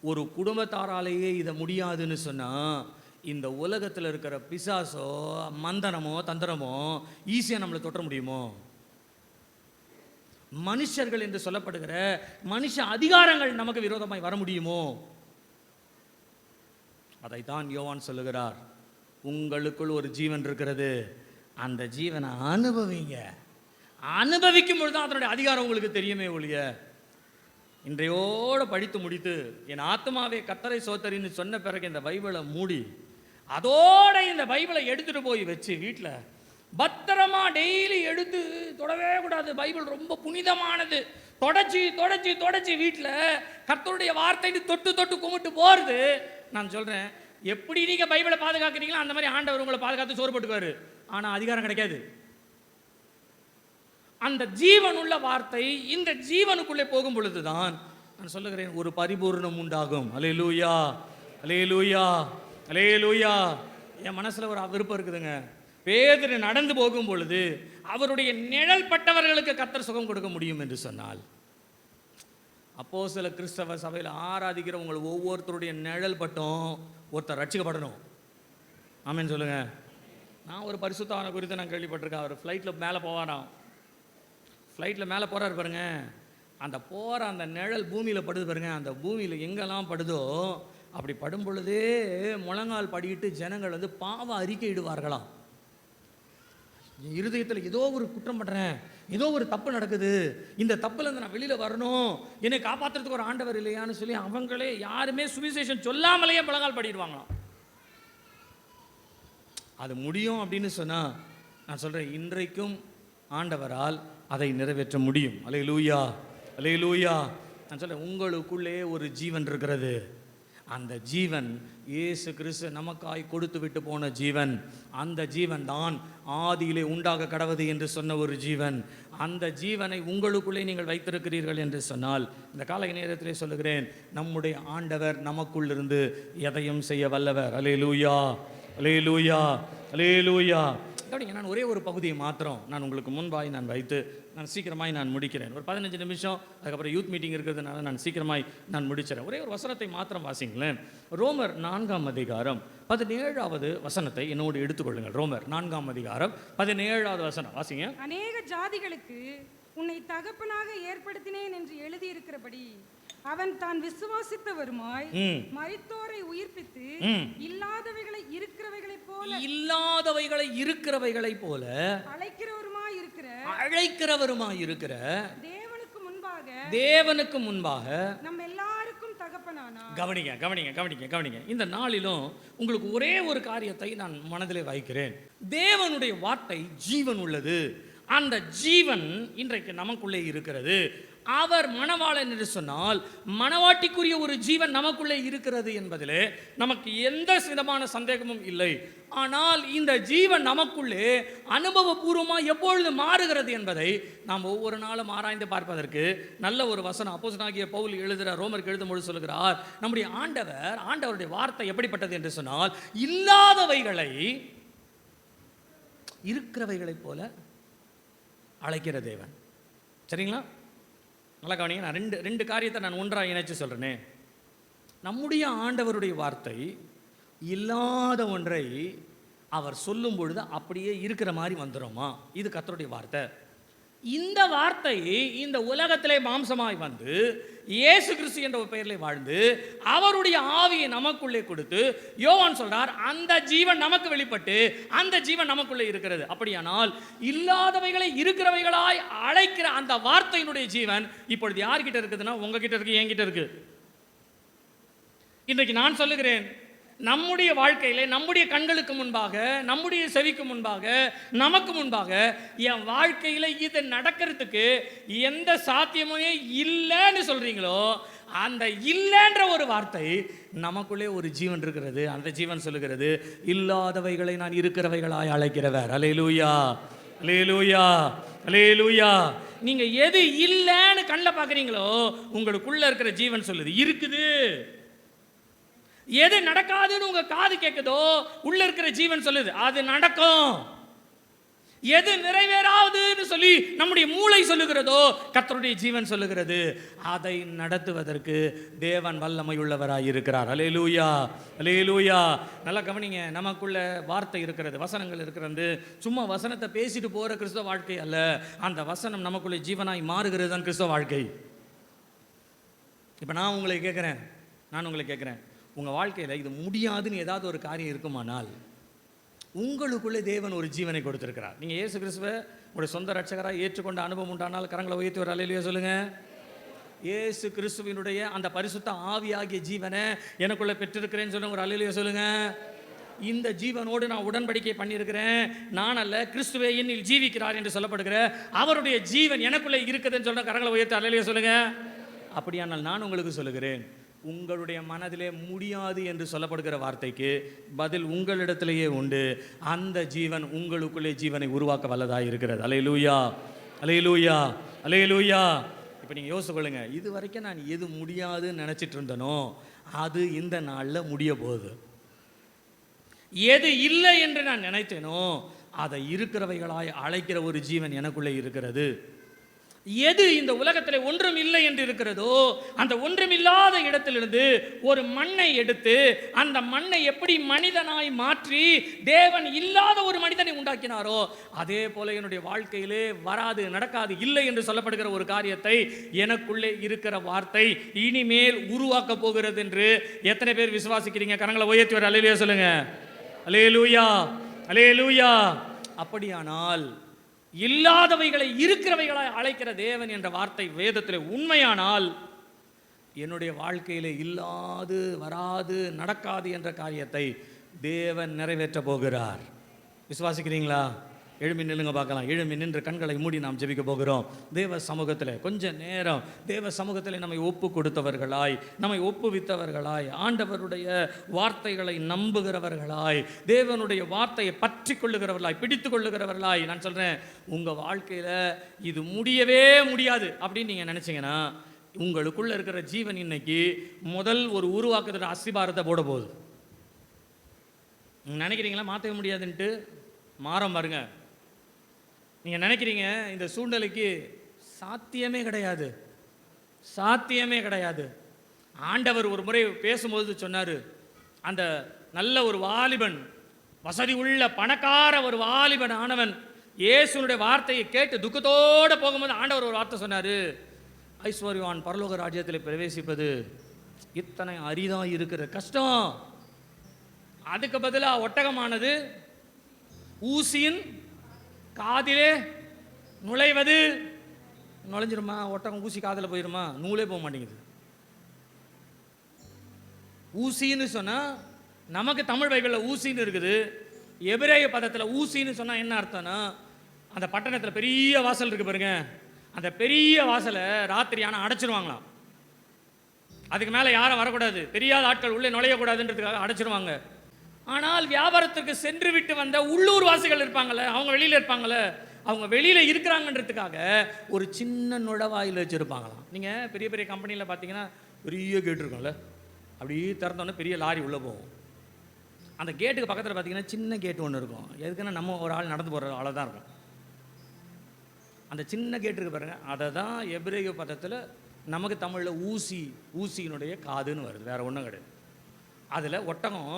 ஒரு குடும்பத்தாராலேயே இதை முடியாதுன்னு சொன்னால் இந்த உலகத்தில் இருக்கிற பிசாசோ மந்தனமோ தந்திரமோ ஈஸியாக நம்மளை தொட்ட முடியுமோ? மனுஷர்கள் என்று சொல்லப்படுகிற மனுஷ அதிகாரங்கள் நமக்கு விரோதமாய் வர முடியுமோ? அதைத்தான் யோவான் சொல்லுகிறார், உங்களுக்குள் ஒரு ஜீவன் இருக்கிறது, அந்த ஜீவனை அனுபவிங்க. அனுபவிக்கும் பொழுது தான் அதனுடைய அதிகாரம் உங்களுக்கு தெரியுமே ஒழிய, இன்றையோடு படித்து முடித்து என் ஆத்மாவே கர்த்தரை சோத்தரின்னு சொன்ன பிறகு இந்த பைபிளை மூடி அதோட இந்த பைபிளை எடுத்துட்டு போய் வச்சு வீட்டில் பத்திரமா டெய்லி எடுத்து தொடவே கூடாது. பைபிள் ரொம்ப புனிதமானது. தொடச்சி வீட்டில் கர்த்தருடைய வார்த்தைன்னு தொட்டு கும்பிட்டு போகிறது. நான் சொல்கிறேன், எப்படி நீங்கள் பைபிளை பாதுகாக்கிறீங்களோ அந்த மாதிரி ஆண்டவர் உங்களை பாதுகாத்து சோறு போட்டுக்குவார். ஆனால் அதிகாரம் கிடைக்காது. அந்த ஜீவன் உள்ள வார்த்தை இந்த ஜீவனுக்குள்ளே போகும் பொழுதுதான் நான் சொல்லுகிறேன் ஒரு பரிபூர்ணம் உண்டாகும். அல்லேலூயா, அல்லேலூயா, அல்லேலூயா. என் மனசில் ஒரு விருப்பம் இருக்குதுங்க. பேதுரு நடந்து போகும் பொழுது அவருடைய நிழல் பட்டவர்களுக்கு கர்த்தர் சுகம் கொடுக்க முடியும் என்று சொன்னால், அப்போஸ்தல கிறிஸ்தவ சபையில் ஆராதிக்கிற உங்கள் ஒவ்வொருத்தருடைய நிழல் பட்டும் ஒருத்தர் ரட்சிக்கப்படணும். ஆமேன்னு சொல்லுங்க. நான் ஒரு பரிசுத்தவானை குறித்து நான் கேள்விப்பட்டிருக்கேன். அவர் ஃப்ளைட்டில் மேலே போவாராம். ஃப்ளைட்டில் மேலே போகிறாரு பாருங்க, அந்த போகிற அந்த நிழல் பூமியில் படுது பாருங்க. அந்த பூமியில் எங்கெல்லாம் படுதோ அப்படி படும் பொழுதே முழங்கால் படிக்கிட்டு ஜனங்கள் வந்து பாவ அறிக்கையிடுவார்களாம். இருதயத்தில் ஏதோ ஒரு குற்றம் பண்ணுறேன், ஏதோ ஒரு தப்பு நடக்குது, இந்த தப்புலேருந்து நான் வெளியில் வரணும், என்னை காப்பாற்றுறதுக்கு ஒரு ஆண்டவர் இல்லையான்னு சொல்லி அவங்களே யாருமே சுவிசேஷம் சொல்லாமலேயே முழங்கால் படிடுவாங்களாம். அது முடியும் அப்படின்னு சொன்னால் நான் சொல்கிறேன், இன்றைக்கும் ஆண்டவரால் அதை நிறைவேற்ற முடியும். அல்லேலூயா, அல்லேலூயா. நான் சொல்கிறேன், உங்களுக்குள்ளே ஒரு ஜீவன் இருக்கிறது. அந்த ஜீவன் இயேசு கிறிஸ்து நமக்காய் கொடுத்து விட்டு போன ஜீவன். அந்த ஜீவன் தான் ஆதியிலே உண்டாக கடவது என்று சொன்ன ஒரு ஜீவன். அந்த ஜீவனை உங்களுக்குள்ளே நீங்கள் வைத்திருக்கிறீர்கள் என்று சொன்னால், இந்த காலை நேரத்திலே சொல்லுகிறேன், நம்முடைய ஆண்டவர் நமக்குள் இருந்து எதையும் செய்ய வல்லவர். அல்லேலூயா, அல்லேலூயா, அல்லேலூயா. கவனிங்க, நான் ஒரே ஒரு பகுதியை மாத்திரம் நான் உங்களுக்கு முன்பாய் நான் வைத்து நான் சீக்கிரமாய் நான் முடிக்கிறேன். ஒரு 15 நிமிஷம், அதுக்கப்புறம் யூத் மீட்டிங் இருக்கிறதுனால நான் சீக்கிரமாய் நான் முடிச்சிடறேன். ஒரே ஒரு வசனத்தை மாத்திரம் வாசிங்களேன். ரோமர் 4ஆம் அதிகாரம் 17வது வசனத்தை என்னோடு எடுத்துக்கொள்ளுங்கள். ரோமர் 4ஆம் அதிகாரம் 17வது வசனம் வாசிங்க. அநேக ஜாதிகளுக்கு உன்னை தகப்பனாக ஏற்படுத்தினேன் என்று எழுதியிருக்கிறபடி அவன் தான் விசுவாசித்தவருமாய் மரித்தோரை உயிர்ப்பித்து இல்லாதவைகளை இருக்கிறவைகளை போல அழைக்கிறவருமாய் இருக்கிற தேவனுக்கு முன்பாக நம்ம எல்லாருக்கும் தகப்பனானார். கவனிங்க. இந்த நாளிலும் உங்களுக்கு ஒரே ஒரு காரியத்தை நான் மனதிலே வைக்கிறேன். தேவனுடைய வார்த்தை ஜீவன் உள்ளது. அந்த ஜீவன் இன்றைக்கு நமக்குள்ளே இருக்கிறது. அவர் மணவாளன் என்று சொன்னால் மணவாட்டிக்குரிய ஒரு ஜீவன் நமக்குள்ளே இருக்கிறது என்பதிலே நமக்கு எந்த விதமான சந்தேகமும் இல்லை. ஆனால் இந்த ஜீவன் நமக்குள்ளே அனுபவபூர்வமாக எப்பொழுது மாறுகிறது என்பதை நாம் ஒவ்வொரு நாளும் ஆராய்ந்து பார்ப்பதற்கு நல்ல ஒரு வசனம் அப்போஸ்தலனாகிய பவுல் எழுதுகிற ரோமருக்கு எழுதும்போது சொல்லுகிறார், நம்முடைய ஆண்டவருடைய வார்த்தை எப்படிப்பட்டது என்று சொன்னால், இல்லாதவைகளை இருக்கிறவைகளைப் போல அழைக்கிற தேவன். சரிங்களா? நல்லா கவனிங்க. நான் ரெண்டு காரியத்தை நான் ஒன்றாக இணைச்சு சொல்கிறேனே. நம்முடைய ஆண்டவருடைய வார்த்தை இல்லாத ஒன்றை அவர் சொல்லும் பொழுது அப்படியே இருக்கிற மாதிரி வந்துடுமா? இது கர்த்தருடைய வார்த்தை. இந்த வார்த்தை இந்த உலகத்திலே மாம்சமாய் வந்து இயேசு கிறிஸ்து என்ற ஒரு பெயரிலே வாழ்ந்து அவருடைய ஆவியை நமக்குள்ளே கொடுத்து யோவான் சொல்றார், அந்த ஜீவன் நமக்கு வெளிப்பட்டு அந்த ஜீவன் நமக்குள்ளே இருக்கிறது. அப்படியானால் இல்லாதவைகளை இருக்கிறவைகளாய் அழைக்கிற அந்த வார்த்தையினுடைய ஜீவன் இப்பொழுது யார்கிட்ட இருக்குதுன்னா உங்ககிட்ட இருக்கு, என்கிட்ட இருக்கு. இன்றைக்கு நான் சொல்லுகிறேன், நம்முடைய வாழ்க்கையிலே நம்முடைய கண்களுக்கு முன்பாக, நம்முடைய செவிக்கு முன்பாக, நமக்கு முன்பாக என் வாழ்க்கையில் இது நடக்கிறதுக்கு எந்த சாத்தியமுமே இல்லைன்னு சொல்றீங்களோ, அந்த இல்லைன்ற ஒரு வார்த்தை நமக்குள்ளே ஒரு ஜீவன் இருக்கிறது. அந்த ஜீவன் சொல்லுகிறது, இல்லாதவைகளை நான் இருக்கிறவைகளாய் அழைக்கிறவர். அல்லேலூயா, அல்லேலூயா, அல்லேலூயா. நீங்க எது இல்லைன்னு கண்ணில் பார்க்குறீங்களோ உங்களுக்குள்ள இருக்கிற ஜீவன் சொல்லுது இருக்குது. எது நடக்காதுன்னு உங்க காது கேட்குதோ உள்ள இருக்கிற ஜீவன் சொல்லுது அது நடக்கும். எது நிறைவேறாதுன்னு சொல்லி நம்முடைய மூளை சொல்லுகிறதோ கர்த்தருடைய ஜீவன் சொல்லுகிறது அதை நடத்துவதற்கு தேவன் வல்லமை உள்ளவராய் இருக்கிறார். அல்லேலூயா, அல்லேலூயா. நல்லா கவனிங்க, நமக்குள்ள வார்த்தை இருக்கிறது, வசனங்கள் இருக்கிறது. சும்மா வசனத்தை பேசிட்டு போற கிறிஸ்தவ வாழ்க்கை அல்ல, அந்த வசனம் நமக்குள்ள ஜீவனாய் மாறுகிறது தான் கிறிஸ்தவ வாழ்க்கை. இப்போ நான் உங்களை கேட்குறேன், உங்கள் வாழ்க்கையில் இது முடியாதுன்னு ஏதாவது ஒரு காரியம் இருக்குமானால் உங்களுக்குள்ளே தேவன் ஒரு ஜீவனை கொடுத்திருக்கிறார். நீங்கள் இயேசு கிறிஸ்துவை உங்களுடைய சொந்த ரட்சகராக ஏற்றுக்கொண்ட அனுபவம் உண்டானால் கரங்களை உயர்த்தி ஒரு அல்லேலூயா சொல்லுங்கள். இயேசு கிறிஸ்துவினுடைய அந்த பரிசுத்த ஆவியாகிய ஜீவனை எனக்குள்ளே பெற்றிருக்கிறேன்னு சொல்லுங்க, ஒரு அல்லேலூயா சொல்லுங்கள். இந்த ஜீவனோடு நான் உடன்படிக்கை பண்ணியிருக்கிறேன். நான் அல்ல, கிறிஸ்துவே என்னில் ஜீவிக்கிறார் என்று சொல்லப்படுகிற அவருடைய ஜீவன் எனக்குள்ளே இருக்குதுன்னு சொல்ல கரங்களை உயர்த்தி அல்லேலூயா சொல்லுங்கள். அப்படியானால் நான் உங்களுக்கு சொல்லுகிறேன், உங்களுடைய மனதிலே முடியாது என்று சொல்லப்படுகிற வார்த்தைக்கு பதில் உங்களிடத்திலேயே உண்டு. அந்த ஜீவன் உங்களுக்குள்ளே ஜீவனை உருவாக்க வல்லதாக இருக்கிறது. அல்லேலூயா, அல்லேலூயா, அல்லேலூயா. இப்போ நீங்கள் யோசிச்சு கொள்ளுங்க, இது வரைக்கும் நான் எது முடியாதுன்னு நினச்சிட்டு இருந்தனோ அது இந்த நாளில் முடிய போகுது. எது இல்லை என்று நான் நினைத்தேனோ அதை இருக்கிறவைகளாய் அழைக்கிற ஒரு ஜீவன் எனக்குள்ளே இருக்கிறது. எது இந்த உலகத்தில் ஒன்றும் இல்லை என்று இருக்கிறதோ அந்த ஒன்றுமில்லாத இடத்திலிருந்து ஒரு மண்ணை எடுத்து அந்த மண்ணை எப்படி மனிதனாய் மாற்றி தேவன் இல்லாத ஒரு மனிதனை உண்டாக்கினாரோ அதே போல என்னுடைய வாழ்க்கையிலே வராது, நடக்காது, இல்லை என்று சொல்லப்படுகிற ஒரு காரியத்தை எனக்குள்ளே இருக்கிற வார்த்தை இனிமேல் உருவாக்க போகிறது என்று எத்தனை பேர் விசுவாசிக்கிறீங்க? கரங்களை உயர்த்தி ஒரு அல்லேலூயா சொல்லுங்க. அல்லேலூயா, அல்லேலூயா. அப்படியானால் இல்லாதவைகளை இருக்கிறவைகளாய் அழைக்கிற தேவன் என்ற வார்த்தை வேதத்தில் உண்மையானால் என்னுடைய வாழ்க்கையில் இல்லாது, வராது, நடக்காது என்ற காரியத்தை தேவன் நிறைவேற்ற போகிறார். விசுவாசிக்கிறீங்களா? எழும்பி நில்லுங்க பார்க்கலாம். எழும்பி நின்று கண்களை மூடி நாம் ஜெபிக்க போகிறோம். தேவ சமூகத்தில் கொஞ்ச நேரம் தேவ சமூகத்தில் நம்மை ஒப்பு கொடுத்தவர்களாய், நம்மை ஒப்புவித்தவர்களாய், ஆண்டவருடைய வார்த்தைகளை நம்புகிறவர்களாய், தேவனுடைய வார்த்தையை பற்றி கொள்ளுகிறவர்களாய், பிடித்து கொள்ளுகிறவர்களாய். நான் சொல்கிறேன், உங்கள் வாழ்க்கையில் இது முடியவே முடியாது அப்படின்னு நீங்கள் நினச்சிங்கன்னா உங்களுக்குள்ளே இருக்கிற ஜீவன் இன்னைக்கு முதல் ஒரு உருவாக்குற அஸ்திபாரத்தை போட போகுது. நீங்கள் நினைக்கிறீங்களா மாற்றவே முடியாதுன்ட்டு? மாறம் பாருங்க. நீங்கள் நினைக்கிறீங்க இந்த சூழ்நிலைக்கு சாத்தியமே கிடையாது, சாத்தியமே கிடையாது. ஆண்டவர் ஒரு முறை பேசும்போது சொன்னார், அந்த நல்ல ஒரு வாலிபன், வசதி உள்ள பணக்கார ஒரு வாலிபன் ஆனவன் இயேசுனுடைய வார்த்தையை கேட்டு துக்கத்தோடு போகும்போது ஆண்டவர் ஒரு வார்த்தை சொன்னார், ஐஸ்வர்யவான் பரலோக ராஜ்யத்தில் பிரவேசிப்பது இத்தனை அரிதாக இருக்கிற கஷ்டம். அதுக்கு பதிலாக ஒட்டகமானது ஊசியின் காதிலே நுழைவது. நுழைஞ்சிருமா? ஒட்டகம் ஊசி காதில் போயிருமா? நூலே போக மாட்டேங்குது. ஊசின்னு சொன்னால் நமக்கு தமிழ் பைபிளில் ஊசின்னு இருக்குது. எபிரேய பதத்தில் ஊசின்னு சொன்னால் என்ன அர்த்தம்னா, அந்த பட்டணத்தில் பெரிய வாசல் இருக்குது பாருங்க, அந்த பெரிய வாசலை ராத்திரி ஆனால் அடைச்சிருவாங்களாம். அதுக்கு மேலே யாரும் வரக்கூடாது, தெரியாத ஆட்கள் உள்ளே நுழையக்கூடாதுன்றதுக்காக அடைச்சிருவாங்க. ஆனால் வியாபாரத்திற்கு சென்று விட்டு வந்த உள்ளூர் வாசிகள் இருப்பாங்கள்ல, அவங்க வெளியில் இருப்பாங்கள்ல, அவங்க வெளியில் இருக்கிறாங்கன்றதுக்காக ஒரு சின்ன நுழைவாயில் வச்சுருப்பாங்களாம். நீங்கள் பெரிய பெரிய கம்பெனியில் பார்த்தீங்கன்னா பெரிய கேட் இருக்கும்ல, அப்படியே திறந்தோன்னே பெரிய லாரி உள்ளே போகும். அந்த கேட்டுக்கு பக்கத்தில் பார்த்தீங்கன்னா சின்ன கேட்டு ஒன்று இருக்கும். எதுக்குன்னா நம்ம ஒரு ஆள் நடந்து போகிற ஆளாக தான் இருக்கும். அந்த சின்ன கேட்டு இருக்கு பாருங்கள், அதை தான் எபிரேய பதத்தில் நமக்கு தமிழில் ஊசியினுடைய காதுன்னு வருது, வேறு ஒன்றும் கிடையாது. அதில் ஒட்டகம்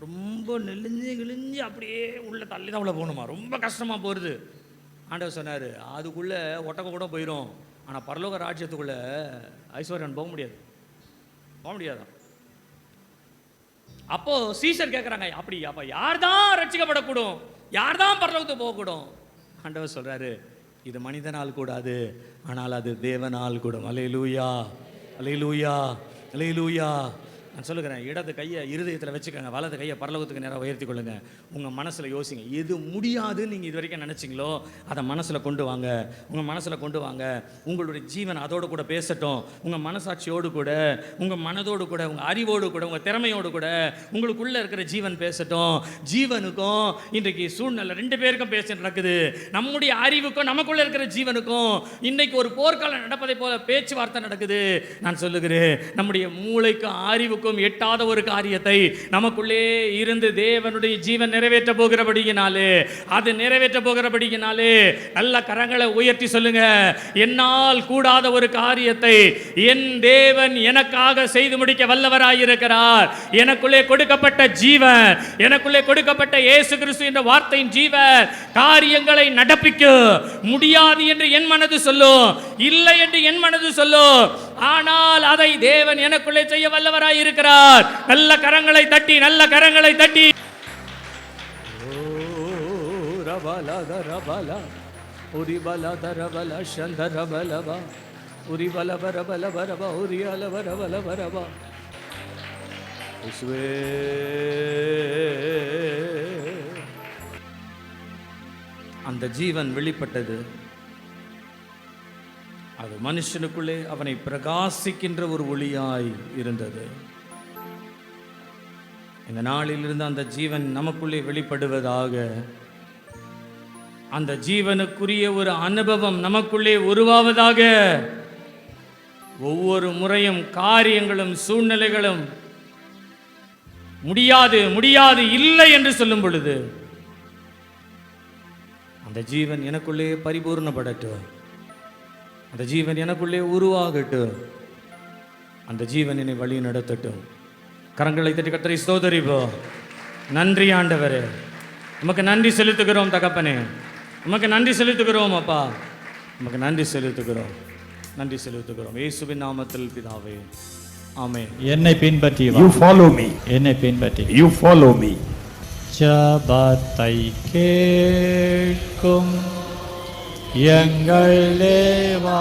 ரொம்ப நெளிஞ்சு கிழிஞ்சு அப்படியே உள்ள தள்ளி தான் உள்ள போகணுமா, ரொம்ப கஷ்டமாக போகிறது. ஆண்டவர் சொன்னார், அதுக்குள்ளே ஒட்டகம் கூட போயிடும், ஆனால் பரலோக ராஜ்யத்துக்குள்ளே ஐஸ்வர்யன் போக முடியாதான். அப்போ சீசர் கேட்குறாங்க, அப்போ யார் தான் ரட்சிக்கப்படக்கூடும், யார் தான் பரலோகத்துக்கு போகக்கூடும்? ஆண்டவர் சொல்றாரு, இது மனிதனால் கூடாது, ஆனால் அது தேவனால் கூடும். அல்லேலூயா, அல்லேலூயா, அல்லேலூயா. நான் சொல்லுகிறேன், இடது கையை இருதயத்தில் வச்சுக்கோங்க, வலது கையை பரலோகத்துக்கு நேராக உயர்த்தி கொள்ளுங்க. உங்கள் மனசில் யோசிங்க, எது முடியாதுன்னு நீங்கள் இது வரைக்கும் நினச்சிங்களோ அதை மனசில் கொண்டு வாங்க. உங்கள் மனசில் கொண்டு வாங்க. உங்களுடைய ஜீவன் அதோடு கூட பேசட்டும். உங்கள் மனசாட்சியோடு கூட, உங்கள் மனதோடு கூட, உங்கள் அறிவோடு கூட, உங்கள் திறமையோடு கூட உங்களுக்குள்ளே இருக்கிற ஜீவன் பேசட்டும். ஜீவனுக்கும் இன்றைக்கு சூழ்நிலை 2 பேருக்கும் பேச நடக்குது. நம்முடைய அறிவுக்கும் நமக்குள்ளே இருக்கிற ஜீவனுக்கும் இன்றைக்கு ஒரு போர்க்காலம் நடப்பதை போல பேச்சுவார்த்தை நடக்குது. நான் சொல்லுகிறேன், நம்முடைய மூளைக்கும் அறிவுக்கும் எட்டாத ஒரு காரியத்தை நமக்குள்ளே இருந்து தேவனுடைய ஜீவன் நிறைவேற்ற போகிறபடியினாலே, அது நிறைவேற்ற போகிறபடியினாலே நல்ல கரங்களை உயர்த்தி சொல்லுங்க, என்னால் கூடாத ஒரு காரியத்தை என் தேவன் எனக்காக செய்து முடிக்க வல்லவராயிருக்கிறார். எனக்குள்ளே கொடுக்கப்பட்ட ஜீவன், எனக்குள்ளே கொடுக்கப்பட்ட இயேசு கிறிஸ்து என்ற வார்த்தையின் ஜீவன் காரியங்களை நடப்பிக்க முடியாது என்று என் மனது சொல்லும், இல்லை என்று என் மனது சொல்லும். ஆனால் அதை தேவன் எனக்குள்ளே செய்ய வல்லவராய் இருக்கிறார். நல்ல கரங்களை தட்டி, நல்ல கரங்களை தட்டி. அந்த ஜீவன் வெளிப்பட்டது. அது மனுஷனுக்குள்ளே அவனை பிரகாசிக்கின்ற ஒரு ஒளியாய் இருந்தது. இந்த நாளிலிருந்து அந்த ஜீவன் நமக்குள்ளே வெளிப்படுவதாக, அந்த ஜீவனுக்குரிய ஒரு அனுபவம் நமக்குள்ளே உருவாவதாக. ஒவ்வொரு முறையும் காரியங்களும் சூழ்நிலைகளும் முடியாது முடியாது இல்லை என்று சொல்லும் பொழுது அந்த ஜீவன் எனக்குள்ளே பரிபூர்ணப்படட்டும், அந்த ஜீவன் எனக்குள்ளே உருவாகட்டும், அந்த ஜீவன் என்னை வழி நடத்தட்டும். கரங்களை தட்டி கர்த்தரை ஸ்தோத்திரிப்போம். நன்றி ஆண்டவரே, நமக்கு நன்றி செலுத்துகிறோம். தகப்பனே, நமக்கு நன்றி செலுத்துகிறோம். அப்பா, நமக்கு நன்றி செலுத்துகிறோம், நன்றி செலுத்துகிறோம். இயேசுவின் நாமத்தில் பிதாவே, ஆமென். என்னை பின்பற்றி வா. You follow me. என்னை பின்பற்றி You follow me. ஜபத்தை கேட்கும் எங்கள் தேவா.